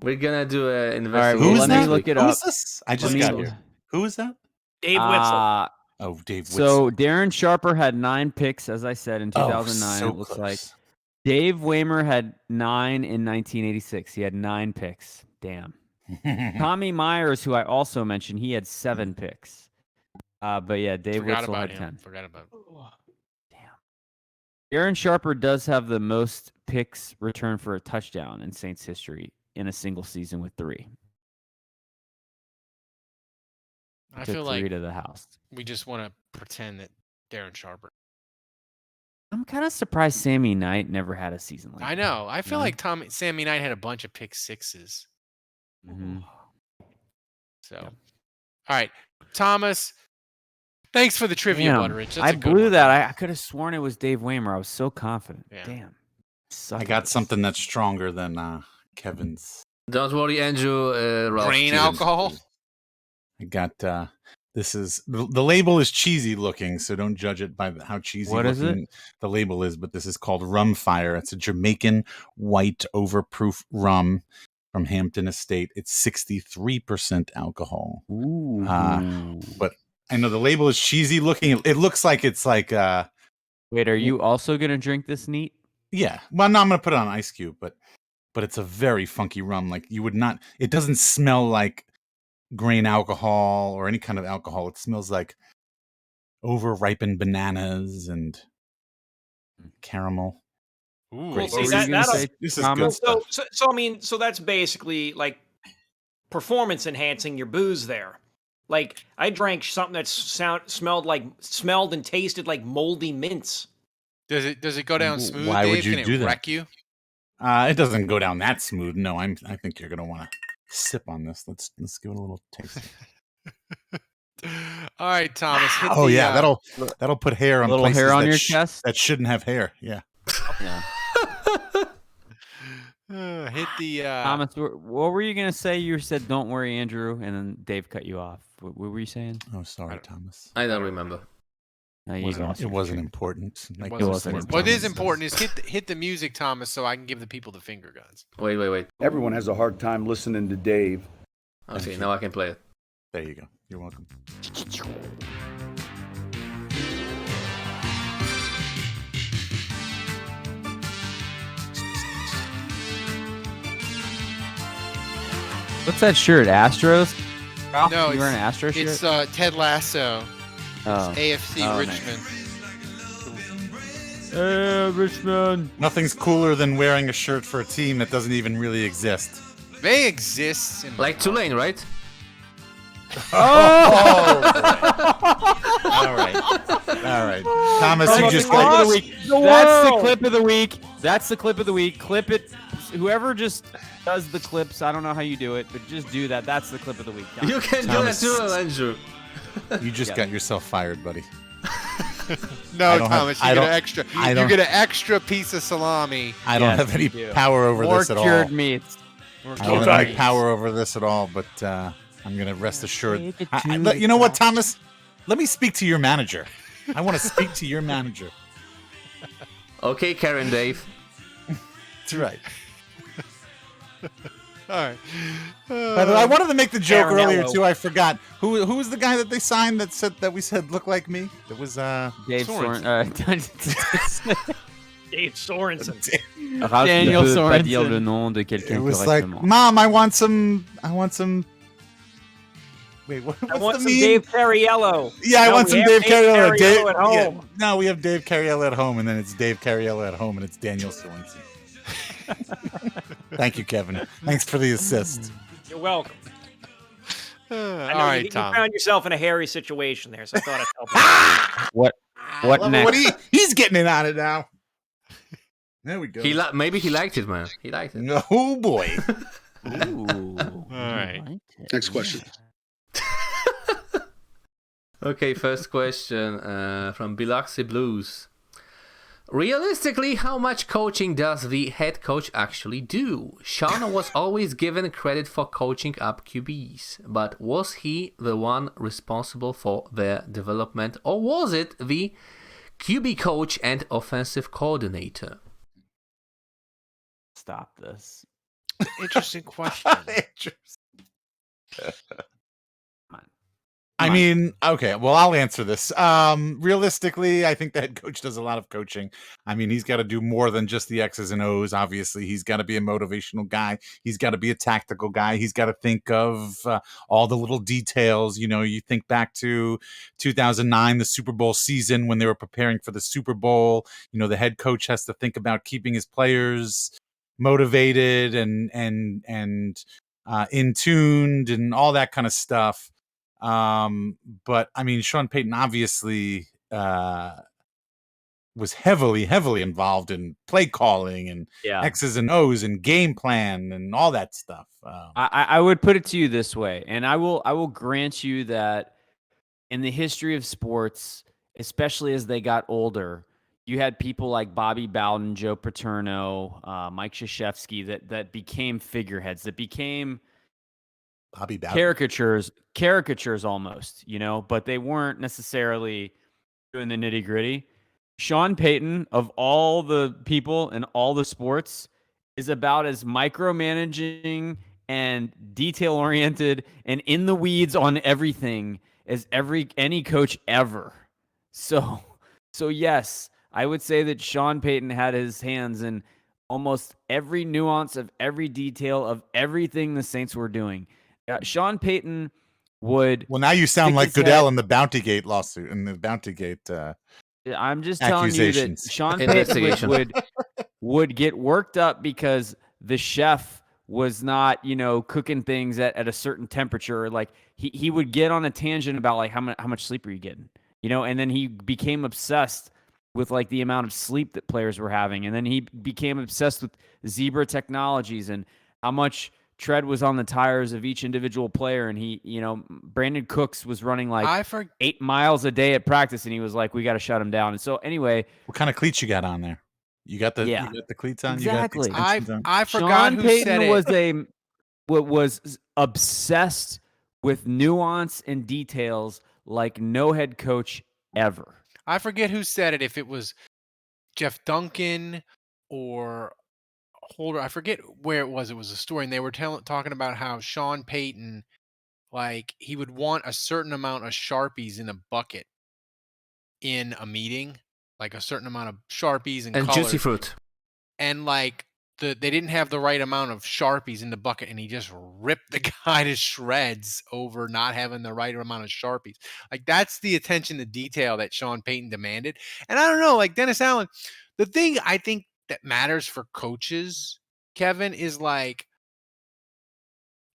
We're gonna do an All right, investigation. well, Who's let that? me look it Who up. is this? I just Let got me- here. Who is that? Dave Witzel. Oh, Dave Witzel. So Darren Sharper had 9 picks, as I said, in 2009. so it looks like close. Dave Waymer had 9 in 1986. He had 9 picks. Damn. Tommy Myers, who I also mentioned, he had 7 picks. But yeah, Dave Forgot Witzel about had him. 10. Forgot about him. Aaron Sharper does have the most picks returned for a touchdown in Saints history in a single season with 3. I Took feel 3 like to the house. we just want to pretend that Darren Sharper. I'm kind of surprised Sammy Knight never had a season like I that. know. I feel Yeah. like Sammy Knight had a bunch of pick sixes. Mhm. So, Yep. all right, Thomas. Thanks for the trivia, Damn, Butteridge. That's I a good blew one. that. I could have sworn it was Dave Waymer. I was so confident. Yeah. Damn. I got something that's stronger than Kevin's. Don't worry, Andrew. Ralph. Grain Cheers. alcohol. I got this is the label is cheesy looking, so don't judge it by how cheesy What is looking the label is. But this is called Rum Fire. It's a Jamaican white overproof rum from Hampton Estate. It's 63% alcohol. Ooh. But I know the label is cheesy looking. It looks like it's like Wait, are you also gonna drink this neat? yeah. Well, no, I'm gonna put it on ice cube, but it's a very funky rum. Like you would not. It doesn't smell like grain alcohol or any kind of alcohol. It smells like over-ripened bananas and caramel. Ooh, Cool. What See, were you that, gonna that'll, say, This is Thomas? good so, stuff. so I mean, so that's basically like performance enhancing your booze there. Like I drank something that smelled and tasted like moldy mints. Does it go down smooth? Why would Dave? you Can do it that? wreck you? It doesn't go down that smooth. No, I think you're gonna want to sip on this. Let's give it a little taste. All right, Thomas. Hit Oh the, yeah, that'll put hair on little places hair on that your chest? that shouldn't have hair. Yeah. Yeah. hit the. Thomas, what were you gonna say? You said, "Don't worry, Andrew," and then Dave cut you off. What were you saying? Oh, sorry, Thomas. I don't remember. No, you lost It your wasn't train. important. Like It wasn't wasn't important. What is Thomas important says. is hit the music, Thomas, so I can give the people the finger guns. Wait. Everyone has a hard time listening to Dave. Okay, now I can play it. There you go. You're welcome. What's that shirt? Astros? Ralph, No, you wearing an Astros shirt? It's Ted Lasso. Oh. AFC Oh, Richmond. Richmond. Nothing's cooler than wearing a shirt for a team that doesn't even really exist. They exist. In Like Tulane, right? All right. Thomas, you just got That's the clip of the week. That's the clip of the week. Clip it. Whoever just does the clips, I don't know how you do it, but just do that. That's the clip of the week. Thomas. You can Thomas. do that too, Andrew. You just got yourself fired, buddy. No, I don't have- Thomas, I you get don't- an extra. I You don't- get an extra piece of salami. I don't Yes, have any you do. power over More this at all. cured meats. I don't have any power over this at all, but I'm going to rest assured. You know what, Thomas? Let me speak to your manager. I want to speak to your manager. Okay, Karen Dave. That's right. All right. By the way, I wanted to make the joke Aaron earlier, Ello. too. I forgot. Who was the guy that they signed that we said looked like me? It was Dave Soren. Dave Sorensen. Daniel Sorensen. Sorensen. Dire le nom de It quelqu'un was like, correctement. Mom, I want some. Wait, I what's want the some meme? Dave Cariello. Yeah, I No, want we some have Dave Cariello. Cariello at home. Yeah, no, we have Dave Cariello at home, and then it's Dave Cariello at home, and it's Daniel Sorensen. Thank you, Kevin. Thanks for the assist. You're welcome. All I know right, you Tom. found yourself in a hairy situation there, so I thought I'd help you. What Love it next? when he's getting it on it now. There we go. Maybe he liked it, man. He liked it. Oh boy. Ooh. All right. Next question. Okay, first question from Biloxi Blues. Realistically, how much coaching does the head coach actually do? Sean was always given credit for coaching up QBs, but was he the one responsible for their development, or was it the QB coach and offensive coordinator? Stop this. Interesting question. I Come on. mean, okay, well, I'll answer this. Realistically, I think the head coach does a lot of coaching. I mean, he's got to do more than just the X's and O's. Obviously, he's got to be a motivational guy. He's got to be a tactical guy. He's got to think of all the little details. You know, you think back to 2009, the Super Bowl season when they were preparing for the Super Bowl. You know, the head coach has to think about keeping his players motivated and in tuned and all that kind of stuff. But I mean, Sean Payton obviously was heavily involved in play calling and Yeah. X's and O's and game plan and all that stuff. I would put it to you this way, and I will grant you that in the history of sports, especially as they got older, you had people like Bobby Bowden, Joe Paterno, Mike Krzyzewski that became figureheads, that became Bobby Bowden. caricatures almost, you know, but they weren't necessarily doing the nitty gritty. Sean Payton, of all the people in all the sports, is about as micromanaging and detail oriented and in the weeds on everything as any coach ever. So yes, I would say that Sean Payton had his hands in almost every nuance of every detail of everything the Saints were doing. Sean Payton would. Well, now you sound stick like his Goodell head- in the Bountygate lawsuit, in the Bountygate I'm just telling you that accusations. Sean Payton Investigation. would get worked up because the chef was not, you know, cooking things at a certain temperature. Like he would get on a tangent about like how much sleep are you getting, you know, and then he became obsessed with like the amount of sleep that players were having, and then he became obsessed with Zebra Technologies and how much tread was on the tires of each individual player. And he, you know, Brandon Cooks was running like 8 miles a day at practice, and he was like, we got to shut him down. And so anyway, What kind of cleats you got on there? You got the cleats on. Exactly. You got the extensions on? I forgot Sean who Payton said it. was obsessed with nuance and details like no head coach ever. I forget who said it. If it was Jeff Duncan or Holder, I forget where it was. It was a story, and they were talking about how Sean Payton, like, he would want a certain amount of Sharpies in a bucket in a meeting, like a certain amount of Sharpies and colors. juicy fruit. And like they didn't have the right amount of Sharpies in the bucket, and he just ripped the guy to shreds over not having the right amount of Sharpies. Like, that's the attention to detail that Sean Payton demanded. And I don't know, like Dennis Allen, the thing I think that matters for coaches, Kevin, is like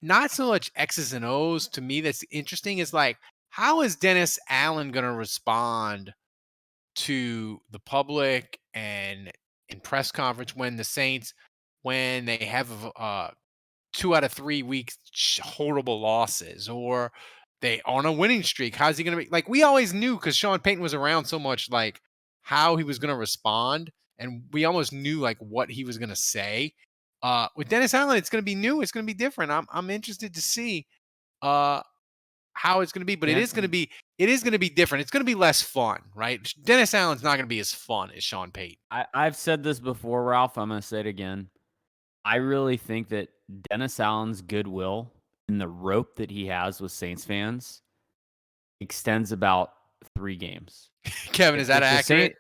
not so much X's and O's. To me, that's interesting is like, how is Dennis Allen going to respond to the public and in press conference when the Saints, when they have 2 out of 3 weeks horrible losses, or they on a winning streak? How's he going to be? Like, we always knew, because Sean Payton was around so much, like how he was going to respond, and we almost knew like what he was going to say. With Dennis Allen, it's going to be new. It's going to be different. I'm interested to see how it's going to be, but it is going to be different. It's going to be less fun, right? Dennis Allen's not going to be as fun as Sean Payton. I've said this before, Ralph. I'm going to say it again. I really think that Dennis Allen's goodwill and the rope that he has with Saints fans extends about 3 games. Kevin, is that accurate?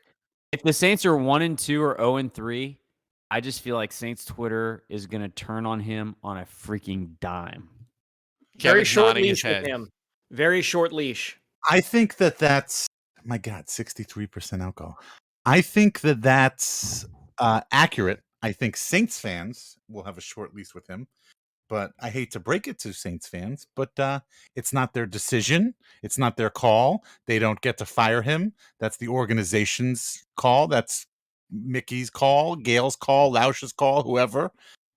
If the Saints are 1-2 or 0-3, I just feel like Saints Twitter is going to turn on him on a freaking dime. Very Kevin's short nodding his leash with head. him. Very short leash. I think that's, my God, 63% alcohol. I think that's accurate. I think Saints fans will have a short leash with him, but I hate to break it to Saints fans, but it's not their decision. It's not their call. They don't get to fire him. That's the organization's call. That's Mickey's call, Gail's call, Lausch's call, whoever.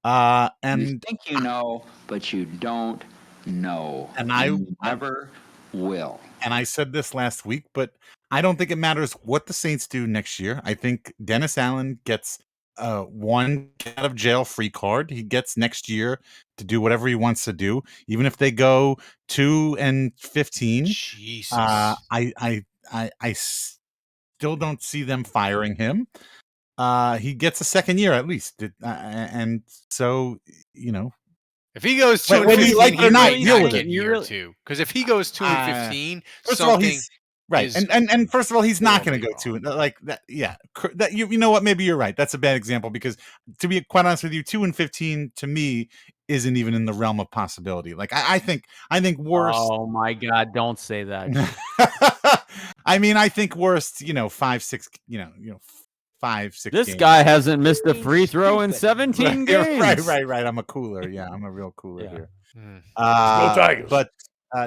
You And think you know, but you don't know. And you never will. And I said this last week, but I don't think it matters what the Saints do next year. I think Dennis Allen gets one get out of jail free card. He gets next year to do whatever he wants to do, even if they go 2-15. Jesus. I still don't see them firing him. He gets a second year at least, and so, you know, If he goes 2 and Whether you 15, like it or he not, might deal not with get it. year 2. Because if he goes 2 and 15, First of all, something he's right, is and first of all, he's not going to horribly go 2 like that. Yeah, that you know what? Maybe you're right. That's a bad example because, to be quite honest with you, 2 and 15 to me isn't even in the realm of possibility. Like I think worst. Oh my God! Don't say that. I mean, I think worst. 5, 6. 5, 6. This games. guy hasn't missed a free throw in 17 games. Right. I'm a cooler. Yeah, I'm a real cooler Yeah. here. Hmm. Tigers. But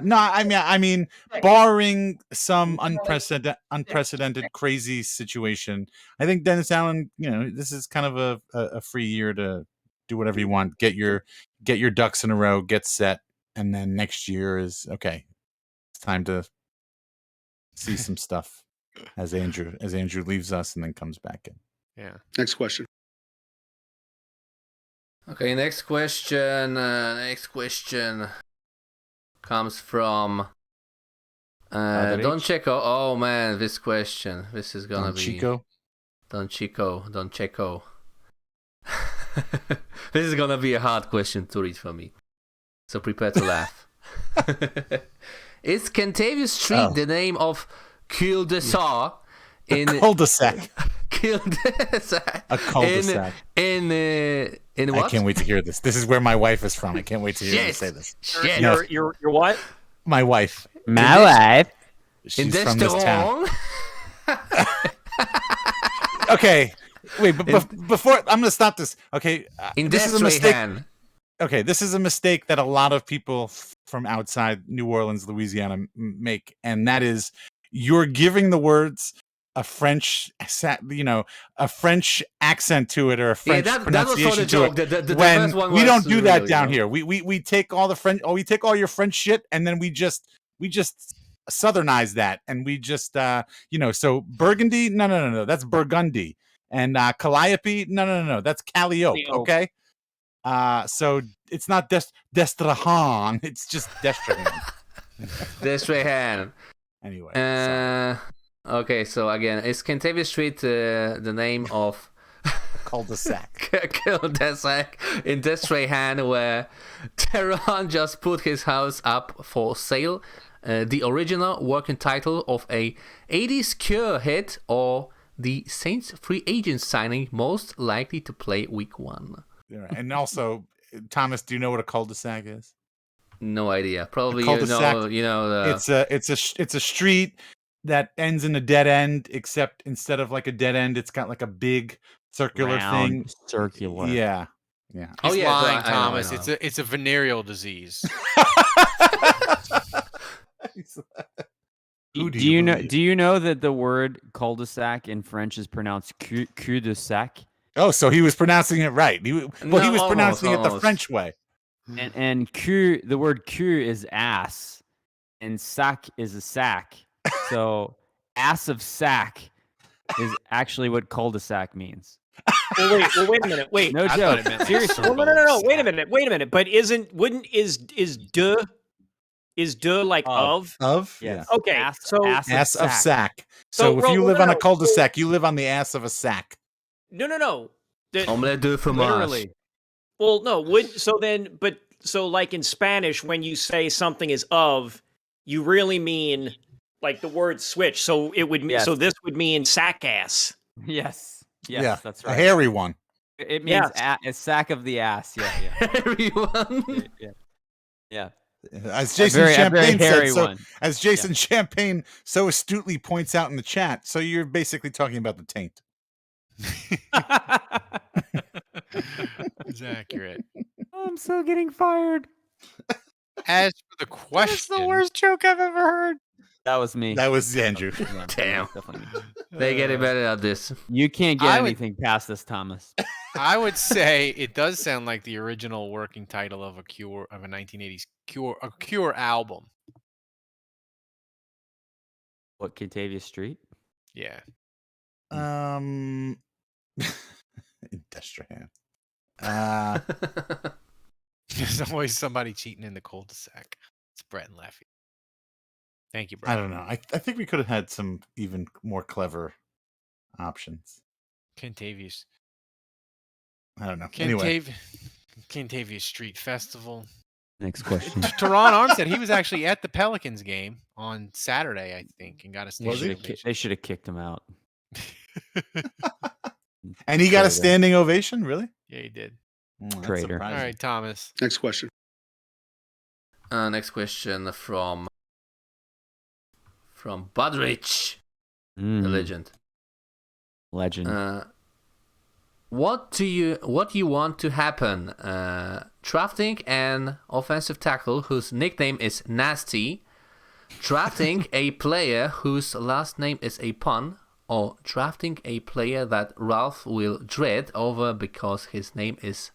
no, I mean, barring some unprecedented crazy situation, I think Dennis Allen, this is kind of a free year to do whatever you want, get your ducks in a row, get set, and then next year is okay. It's time to see some stuff as Andrew leaves us and then comes back in. Yeah. Next question. Okay, next question. Next question comes from Don Checo. Oh man, this question. This is gonna be Chico. Don Checo. This is gonna be a hard question to read for me, so prepare to laugh. Is Cantavius Street the name of cul-de-sac in cul-de-sac? Cul-de-sac. A cul-de-sac. In what? I can't wait to hear this. This is where my wife is from. I can't wait to hear her say this. Shit. You're what? My wife. My wife. She's from this town. Okay. Wait, but before I'm going to stop this. Okay. This is a mistake. Okay, this is a mistake that a lot of people from outside New Orleans, Louisiana make, and that is you're giving the words a French, a French accent to it or a French pronunciation to it. The when first one we don't do that really, down here. We take all the French, we take all your French shit, and then we just Southernize that, and we just so Burgundy, no, that's Burgundy, and Calliope, no, that's Calliope. Okay. So it's not Destrahan, it's just Destrahan. Destrahan. Anyway. Okay, so again, is Cantavius Street the name of cul-de-sac? Cul-de-sac in Destrahan, where Teron just put his house up for sale. The original working title of a 80s Cure hit, or the Saints free agent signing most likely to play week 1. And also, Thomas, do you know what a cul-de-sac is? No idea. Probably it's a street that ends in a dead end, except instead of like a dead end, it's got like a big circular thing. Circular. Yeah. He's lying, I Thomas. know. It's a venereal disease. Do you know that the word cul-de-sac in French is pronounced cul-de-sac? Oh, so he was pronouncing it right. He was pronouncing it the French way. And the word cul is ass, and sac is a sack. So ass of sack is actually what cul-de-sac means. Well, wait a minute. Wait, no joke. Seriously. No. Wait a minute. But is de like of? Of? Yeah. Okay. Ass of sack. So if you live on a cul-de-sac, you live on the ass of a sack. No. Omelette de fromage. Literally. Well, no. So like in Spanish, when you say something is of, you really mean like the word switch. So it would mean. Yes. So this would mean sack ass. Yes, yeah, that's right. A hairy one. It means a sack of the ass. Yeah. Hairy one. Yeah. As Jason Champagne said, one. As Jason Champagne so astutely points out in the chat, so you're basically talking about the taint. It's accurate. Oh, I'm so getting fired. As for the question, that's the worst joke I've ever heard. That was me. That was Andrew. Yeah, Damn. definitely me. They get better at this. You can't get anything past this, Thomas. I would say it does sound like the original working title of a 1980s Cure album. What, Cantavius Street? Yeah. Destrahan. There's always somebody cheating in the cul-de-sac. It's Brett and Leffy. Thank you, Brett. I don't know. I think we could have had some even more clever options. Cantavius. I don't know. Anyway. Cantavia Street Festival. Next question. Teron Arm said he was actually at the Pelicans game on Saturday, I think, and got a standing ovation. They should have kicked him out. And he got a Traitor. standing ovation, really? Yeah, he did. That's Traitor. All surprising. right, Thomas. Next question. Next question from Budrich, the legend. Legend. What do you want to happen? Drafting an offensive tackle whose nickname is Nasty, drafting a player whose last name is a pun, or drafting a player that Ralph will dread over because his name is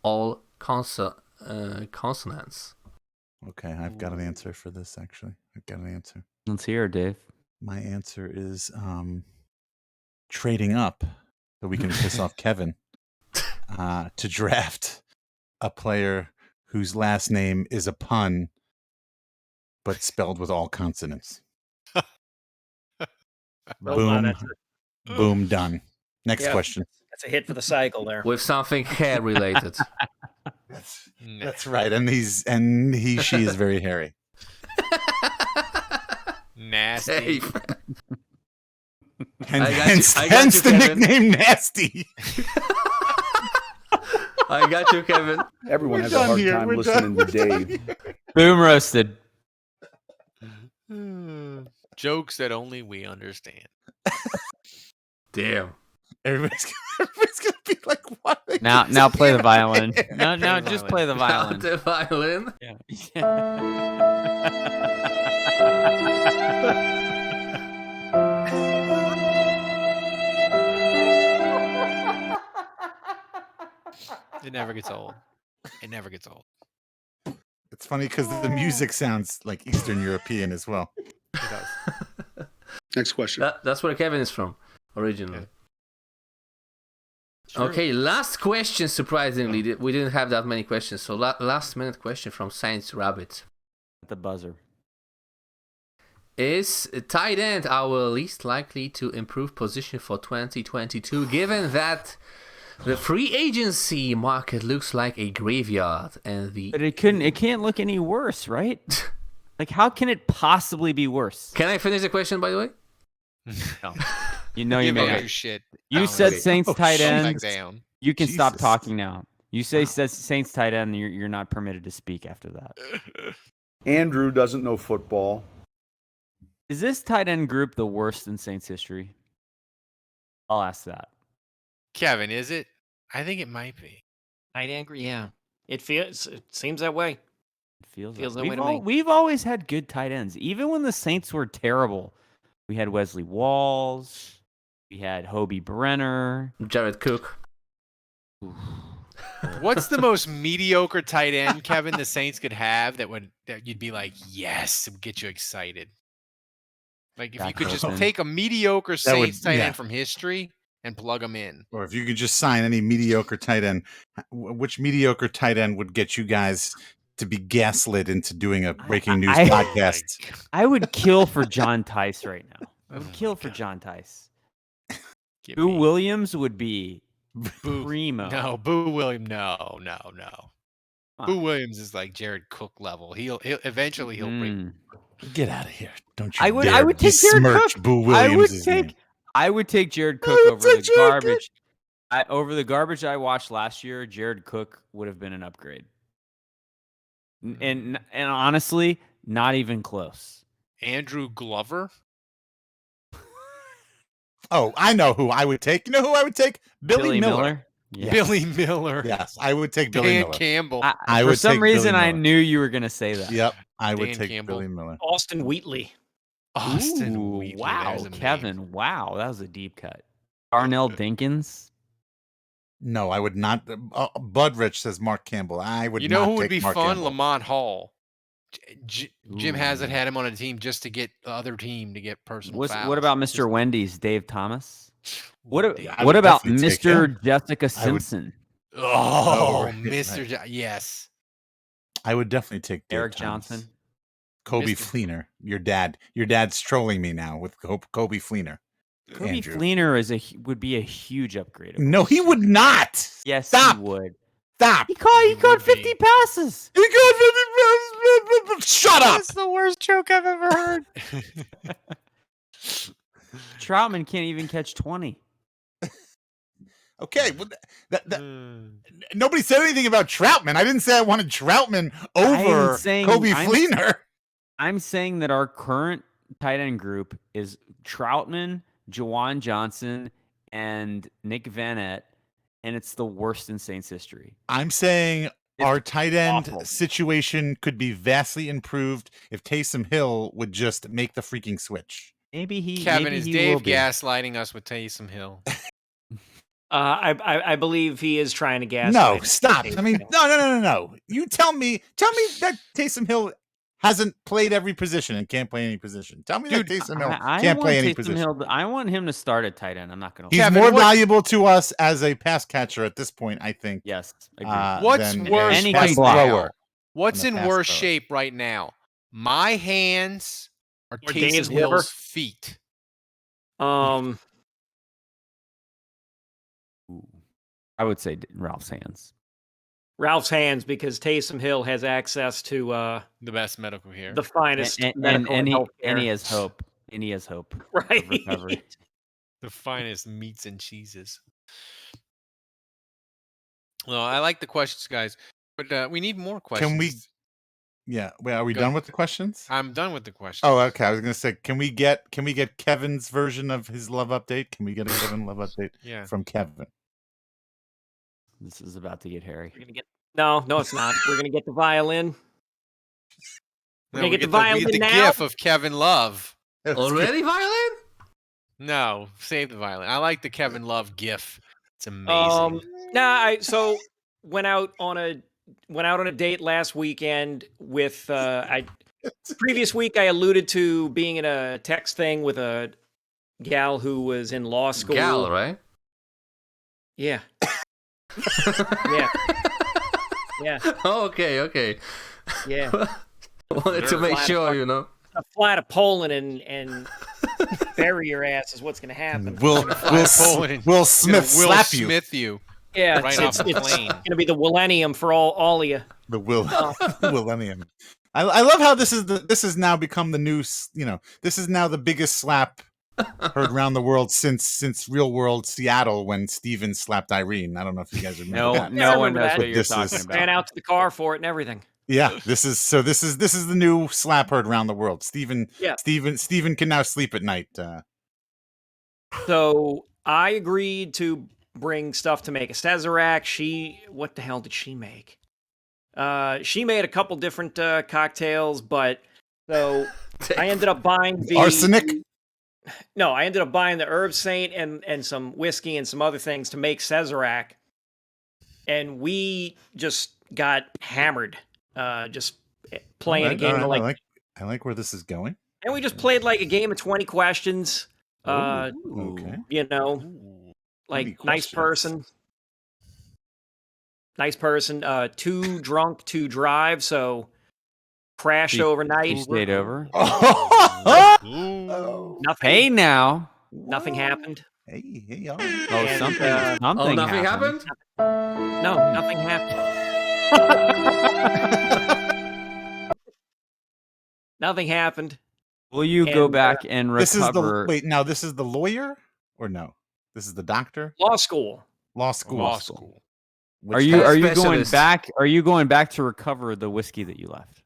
all consonants. Okay, I've got an answer for this, actually. I've got an answer. Let's hear it, Dave. My answer is trading up so we can piss off Kevin to draft a player whose last name is a pun but spelled with all consonants. Boom. Boom, done. Next question. That's a hit for the cycle there. With something hair related. That's right. And she is very hairy. Nasty. Dave. And I got hence, you, hence the Kevin. nickname Nasty. I got you, Kevin. Everyone We're has a done hard here. time We're listening done. to Dave. Boom roasted. Jokes that only we understand. Damn. Everybody's gonna be like, "What?" are they Now gonna play say the violin. again? No, the just violin. play the violin. The violin. It never gets old. It never gets old. It's funny because the music sounds like Eastern European as well. It does. Next question. That's where Kevin is from, originally. Okay, last question, surprisingly. We didn't have that many questions. So last minute question from Science Rabbit. At the buzzer. Is tight end our least likely to improve position for 2022, given that the free agency market looks like a graveyard and the... But it can't look any worse, right? Like, how can it possibly be worse? Can I finish the question, by the way? No. You know you Give up may your not. shit. You Thomas. said Saints Oh, tight shit. end. Back down. You can stop Jesus. talking now. You say Saints tight end, and you're not permitted to speak after that. Andrew doesn't know football. Is this tight end group the worst in Saints history? I'll ask that. Kevin, is it? I think it might be. I'd agree. Yeah, it seems that way. It feels Feels like that way to me. we've always had good tight ends. Even when the Saints were terrible, we had Wesley Walls, we had Hobie Brenner. Jared Cook. What's the most mediocre tight end, Kevin, the Saints could have that you'd be like, yes, it would get you excited? Like if you Dak could just Prescott. take a mediocre That would- Saints tight yeah. end from history and plug them in. Or if you could just sign any mediocre tight end, which mediocre tight end would get you guys to be gaslit into doing a breaking news I- podcast? I would kill for John Tice right now. I Oh would my kill for God. John Tice. Give Boo me- Williams would be Boo. primo. No, Boo Williams. No. Huh. Boo Williams is like Jared Cook level. He'll eventually he'll break. Mm. Get out of here! Don't you I would dare take Jared besmirch Cook. Boo Williams' name. I would take Jared Cook would over take the Jared garbage. Over the garbage I watched last year, Jared Cook would have been an upgrade. And honestly, not even close. Andrew Glover. Oh, I know who I would take. You know who I would take? Billy Miller. Yeah. Billy Miller. Yes, I would take Billy Dan Miller. Campbell. I For would some take reason, Billy I Miller. knew you were going to say that. Yep, I would Dan take Campbell. Billy Miller. Austin Wheatley. Austin Ooh, Wheatley. wow, There's a name. Kevin. Wow, that was a deep cut. Darnell Dinkins. No, I would not. Budrich says Mark Campbell. I would. You know not who would take be Mark fun? Campbell. Lamont Hall. Jim Ooh. Haslett had him on a team just to get the other team to get personal fouls. What about Mr. Wendy's, Dave Thomas? What Dave- I what would about definitely take Mr. him. Jessica I would- Simpson? Oh, right, Mr. right. Yes. I would definitely take Dave Eric Thomas. Johnson. Kobe Mr. Fleener. Your dad's trolling me now with Kobe Fleener. Kobe Andrew. Fleener would be a huge upgrade. No, he would not. Yes, Stop. he would. Stop. He caught would 50 be. passes. He got 50. Shut up. That's the worst joke I've ever heard. Troutman can't even catch 20. Okay, well, nobody said anything about Troutman. I didn't say I wanted Troutman over Kobe Fleener. I'm saying that our current tight end group is Troutman, Juwan Johnson, and Nick Vanette, and it's the worst in Saints history. I'm saying our tight end awful. situation could be vastly improved if Taysom Hill would just make the freaking switch. Maybe he. Kevin, maybe is he Dave will be. gaslighting us with Taysom Hill? I believe he is trying to gas. No, stop. I mean, no. You tell me that Taysom Hill hasn't played every position and can't play any position. Tell me that Taysom Hill can't play any position. I want him to start at tight end. I'm not going to. He's more valuable to us as a pass catcher at this point, I think. Yes. What's worse any right thrower? What's in worse shape right now? My hands or Taysom Hill's Hill's feet? I would say Ralph's hands. Ralph's hands, because Taysom Hill has access to The best medical care. the finest and medical he has hope. And he has hope. Right. Of recovery. The finest meats and cheeses. Well, I like the questions, guys, but we need more questions. Can we? Yeah. Wait, are we done with the questions? I'm done with the questions. Oh, okay. I was gonna say, can we get Kevin's version of his love update? Can we get a Kevin love update from Kevin? This is about to get hairy. We're gonna get no, it's not. We're gonna get the violin. We're gonna get the we violin get the now. gif of Kevin Love. Already violin? No, save the violin. I like the Kevin Love gif. It's amazing. So went out on a date last weekend with previous week I alluded to being in a text thing with a gal who was in law school. Gal, right? Yeah. Yeah. Oh, okay. Yeah. Wanted to make sure, you know. Fly to Poland and bury your ass is what's going to happen. Will Smith slap you? Smith you. Yeah, right off the plane. It's going to be the millennium for all of you. The millennium. I love how this has now become the new. This is now the biggest slap heard around the world since Real World Seattle when Steven slapped Irene. I don't know if you guys remember that. No one knows that. what you're talking about. Ran out to the car for it and everything. Yeah, this is the new slap heard around the world. Steven can now sleep at night. So I agreed to bring stuff to make a Sazerac. What the hell did she make? She made a couple different cocktails, but so I ended up buying the arsenic. No, I ended up buying the Herb Saint and some whiskey and some other things to make Sazerac, and we just got hammered. Just playing a game of like I like where this is going. And we just played like a game of 20 questions. Okay. You know, like nice person. Too drunk to drive, so crashed overnight. You stayed over. Nothing. Hey now. Nothing happened. Hey, y'all. Oh, And, something Nothing happened? No, nothing happened. Nothing happened. Will you go back and recover? This is the lawyer or no? This is the doctor. Law school. Law school. Are you going back? Are you going back to recover the whiskey that you left?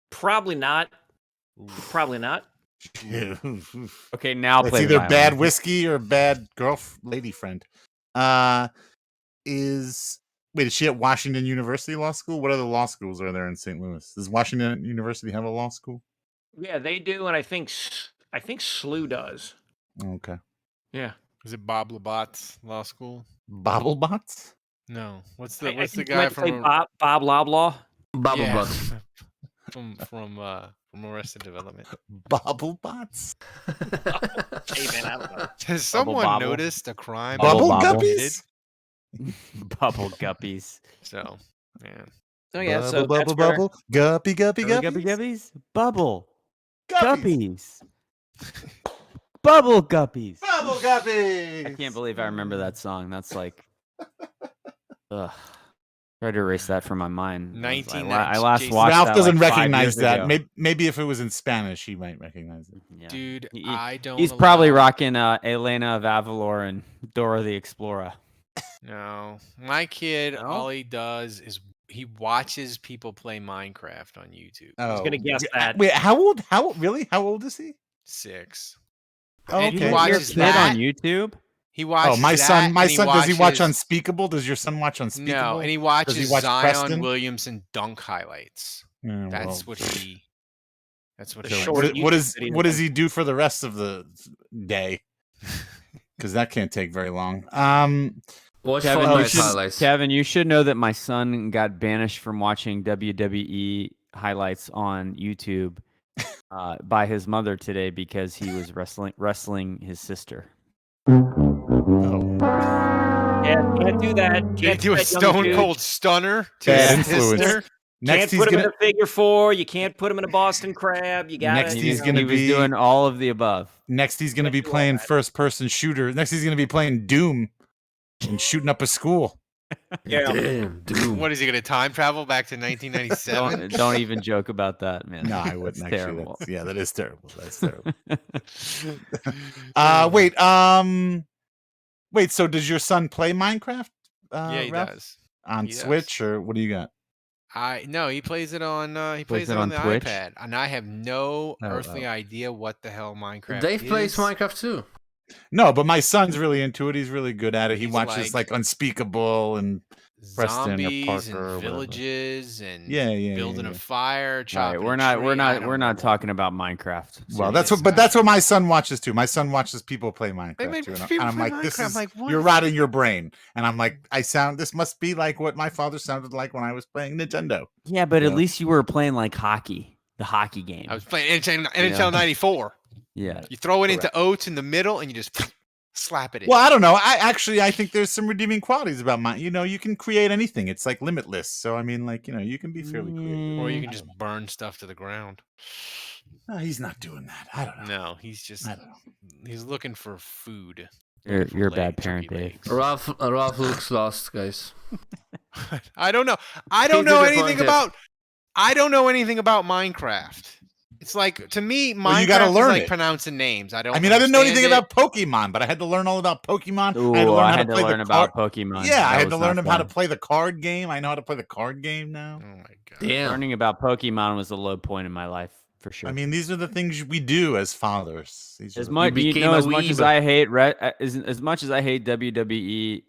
Probably not. Okay, now it's play either violin. bad whiskey or bad lady friend. Is she at Washington University Law School? What other law schools are there in St. Louis? Does Washington University have a law school? Yeah, they do, and I think SLU does. Okay. Yeah. Is it Bob Labatt's law school? Bobblebots? No. What's I the think guy you meant to say from Bob Loblaw? Bubblebots. from Arrested Development? Bobblebots? Hey man, I don't know. Has someone Bobble. noticed a crime? Bubble Bobble. guppies? Bubble guppies. So, yeah. Oh yeah, Bubble, so bubble, that's where, bubble. Guppy. Guppy guppies. Bubble Guppies. guppies. Bubble guppies. Bubble guppies. I can't believe I remember that song. That's like Ugh. Try to erase that from my mind. I 1990s. last Jason- watched Ralph that doesn't like 5 recognize years that. ago. Maybe if it was in Spanish, he might recognize it. Yeah. Dude, He- I don't. He's probably allow- rocking Elena of Avalor and Dora the Explorer. No, my kid. No? All he does is he watches people play Minecraft on YouTube. I was gonna guess that. Wait, how old? Really? How old is he? 6. Oh, And he okay. Your watches kid that. on YouTube? He watches. Oh, my son. that, and Does he watch watches- Unspeakable? Does your son watch Unspeakable? No, and he watches watch Zion Preston? Williamson dunk highlights. Yeah, That's well, what he. That's what The he. short what YouTube does videos. he do for the rest of the day? Because that can't take very long. Watch Kevin, Fortnite highlights. Kevin, you should know that my son got banished from watching WWE highlights on YouTube by his mother today because he was wrestling his sister. Yeah, can't do that. Did he Can't do a that young stone dude. cold stunner to Bad his influence. sister? Next, Can't he's put him gonna. in a figure 4. You can't put him in a Boston Crab. You got Next to. he's gonna he was be- doing all of the above. Next, he's going to Can't be do all playing that. first-person shooter. Next, he's going to be playing Doom and shooting up a school. Yeah. Damn, dude. What is he going to time travel back to 1997? Don't even joke about that, man. No, I It's wouldn't actually. terrible. That is terrible. That's terrible. Wait. So, does your son play Minecraft? Yeah, he Ralph? does. On He does. Switch, or what do you got? No, he plays it on. He plays Plays it it on on the Twitch? iPad, and I have no Oh, earthly idea what the hell Minecraft Dave is. plays Minecraft too. No, but my son's really into it. He's really good at it. He He's watches like- like Unspeakable and Preston or Zombies Parker or and whatever. villages and Yeah, building yeah. a fire. All right, Chopping we're a not tree. I don't we're not know. talking about Minecraft. Well, Seriously. that's what my son watches too. My son watches people play Minecraft They make too, and people I'm play like, this Minecraft, is like, what? you're rotting your brain. And I'm like, this must be like what my father sounded like when I was playing Nintendo. Yeah, but Yeah. at least you were playing like hockey, the hockey game. I was playing NHL 94. Yeah. You throw it into oats in the middle, and you just slap it in. Well, I don't know. I think there's some redeeming qualities about mine. You can create anything. It's like limitless. So I mean, like, you can be fairly creative. Or you can just burn stuff to the ground. No, he's not doing that. I don't know. No, he's just I don't know. he's looking for food. You're Looking for a bad leg- parent, turkey Dave. legs. Ralph looks lost, guys. I don't know. I don't He's know anything disappointed. about. I don't know anything about Minecraft. It's like, to me, Minecraft Well, you gotta is learn like it. pronouncing names. I don't. I mean, I didn't know anything understand about Pokemon, but I had to learn all about Pokemon. Ooh, I had to learn how to play the about card. Pokemon. Yeah, I That had was to learn not how to fun. play the card game. I know how to play the card game now. it. Oh my god. Damn. Learning about Pokemon was a low point in my life for sure. I mean, these are the things we do as fathers. These are as the- much became a as much as weeb. I hate as much as I hate WWE,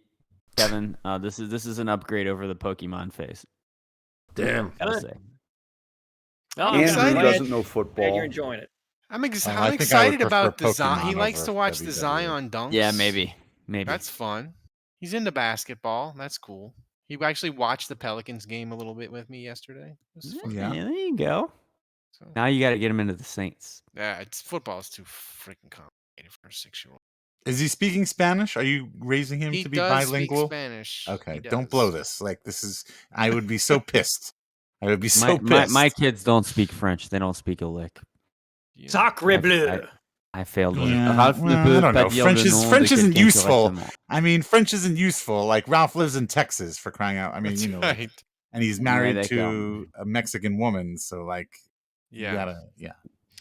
Kevin, this is an upgrade over the Pokemon phase. Damn. Gotta say. Oh, I'm Andrew excited. glad- doesn't know glad football. you're enjoying it. I'm, I I'm think I would excited prefer about the Zion. He Pokemon likes to over watch the WWE. Zion dunks. Yeah, maybe. That's fun. He's into basketball. That's cool. He actually watched the Pelicans game a little bit with me yesterday. It was fun. Yeah. there you go. So, Now you got to get him into the Saints. yeah, it's football is too freaking complicated for a 6-year-old. Is he speaking Spanish? Are you raising him He to be does bilingual? speak Spanish. Okay, He don't does. blow this. Like, this is. I would be so pissed. I would be so pissed. My kids don't speak French. They don't speak a lick. Yeah. Sacre bleu. I failed one. Yeah, Ralph ne well, I peut don't know. pas dire French le is- nom French de isn't quelqu'un useful. correctement. I mean, French isn't useful. Like, Ralph lives in Texas, for crying out. I mean, That's like, right. and he's There married they to a Mexican woman. So, like, Yeah. you gotta,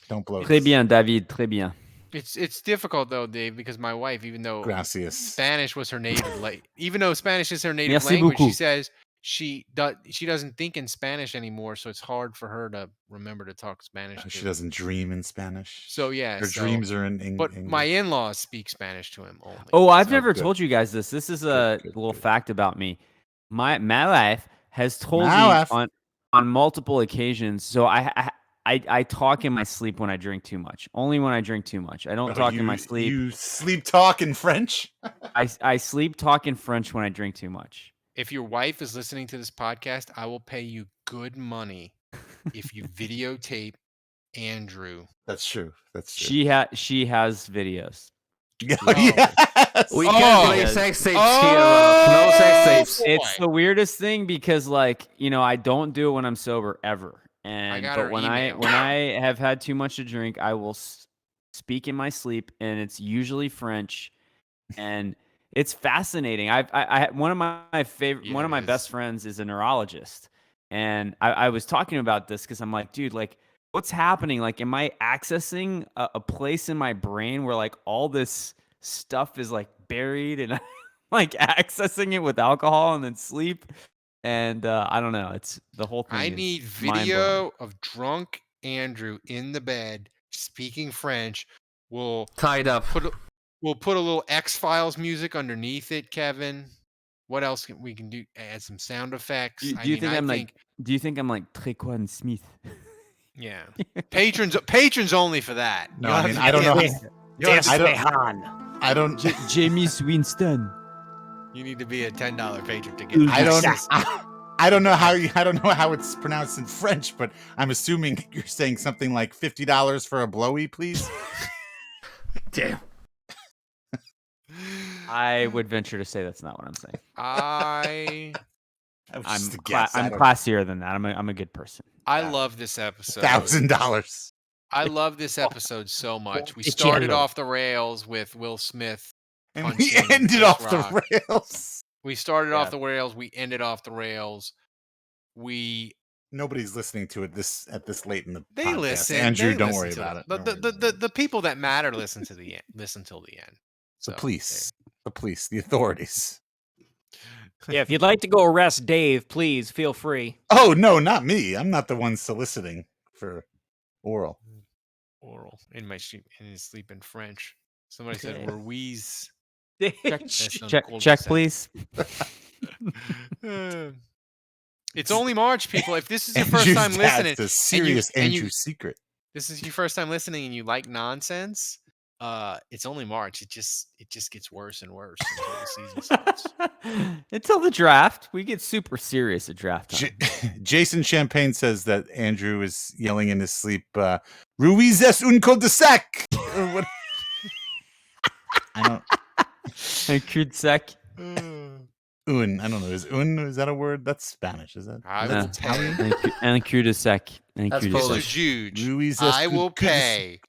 don't blow. Très this. bien, David. Très bien. It's difficult though, Dave, because my wife, even though Gracias. Spanish was her native even though Spanish is her native Merci language, she beaucoup. says she doesn't think in Spanish anymore, so it's hard for her to remember to talk Spanish. She too. doesn't dream in Spanish. So yeah, Her so- dreams are in English. But my in-laws speak Spanish to him only. Oh, I've Oh, never good. told you guys this. This is a little fact about me. My wife has told My me wife. on multiple occasions. So I talk in my sleep when I drink too much. Only when I drink too much. I don't talk in my sleep. You sleep talk in French? I sleep talk in French when I drink too much. If your wife is listening to this podcast, I will pay you good money if you videotape Andrew. That's true. That's true. She has videos. Oh, yes. We can't play yes. sex tapes here, Ralph. No sex tapes. It's the weirdest thing because I don't do it when I'm sober ever. And got but her when email. I have had too much to drink, I will speak in my sleep, and it's usually French. And it's fascinating. I one of my favorite, Yeah, one of it my is. best friends is a neurologist, and I was talking about this because I'm like, dude, like, what's happening? Like, am I accessing a place in my brain where like all this stuff is like buried and I'm like accessing it with alcohol and then sleep? And I don't know. It's the whole thing. I is need mind-blowing. video of drunk Andrew in the bed speaking French. We'll Tied up. put a little X-Files music underneath it, Kevin. What else can we do? Add some sound effects. Do you think I'm like? Do you think I'm like Trequan Smith? Yeah. Patrons only for that. No, You'll I have mean, to I don't pay know. at least- you'll have to- I don't. James Winston. You need to be a $10 patron to get. I don't. access. I don't know how I don't know how it's pronounced in French, but I'm assuming you're saying something like $50 for a blowy, please. Damn. I would venture to say that's not what I'm saying. That was I'm just a guess. I'm classier than that. I'm a good person. I love this episode. $1,000. I love this episode so much. We started off the rails with Will Smith, And we punching ended Chris off Rock. the rails. We started off the rails. We ended off the rails. Nobody's listening to it at this late in the They podcast. listen. Andrew, they don't listen worry to about it. it. The people that matter listen to the end. Listen till the end. The So, police, the authorities. Yeah, if you'd like to go arrest Dave, please feel free. Oh no, not me. I'm not the one soliciting for oral. Oral in my sleep in French. Somebody Okay. said Ruiz. Check, please. It's only March, people. If this is your first Andrew's time listening, That's a serious and you- Andrew secret. this is your first time listening, and you like nonsense, it's only March. It just gets worse and worse until the season starts. Until the draft, we get super serious at draft time. Jason Champagne says that Andrew is yelling in his sleep, Ruiz es un cul-de-sac! Or what? I don't... And cul-de-sac. I don't know. Is that a word? That's Spanish, is that? I Is will that Italian? pay. And cul-de-sac. And That's Mr. Polish. cul-de-sac. Juge, Ruiz es I will cul-de-sac. pay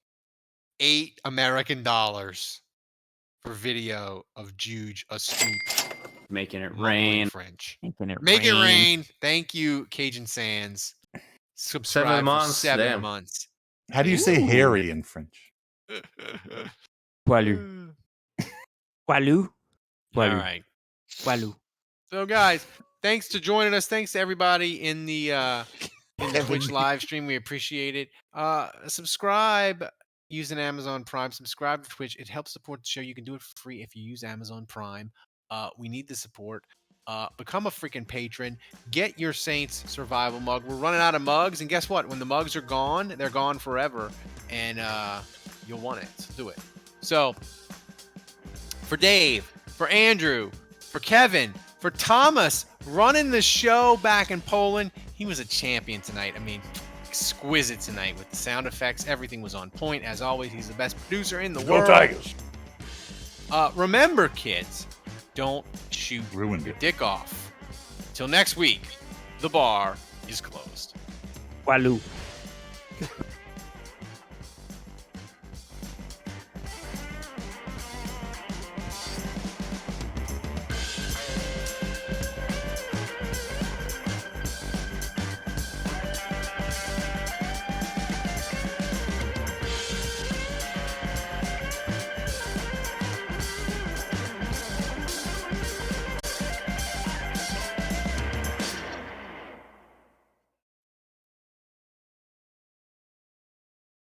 $8 American for video of Juge asleep. Making it mumbling rain. French. Making it Make rain. it rain. Thank you, Cajun Sands. Subscribe 7 for months, 7 damn. months. How do you say Ooh. hairy in French? Poilu. Walou. All Poilu. right. Walou. So, guys, thanks for joining us. Thanks to everybody in the Twitch live stream. We appreciate it. Subscribe using Amazon Prime. Subscribe to Twitch. It helps support the show. You can do it for free if you use Amazon Prime. We need the support. Become a freaking patron. Get your Saints survival mug. We're running out of mugs, and guess what? When the mugs are gone, they're gone forever, and you'll want it. So do it. So, for Dave, for Andrew, for Kevin, for Thomas, running the show back in Poland, he was a champion tonight. I mean, exquisite tonight with the sound effects. Everything was on point. As always, he's the best producer in the world. Tigers. Remember, kids, don't shoot Ruined your it. dick off. Till next week, the bar is closed. Walou.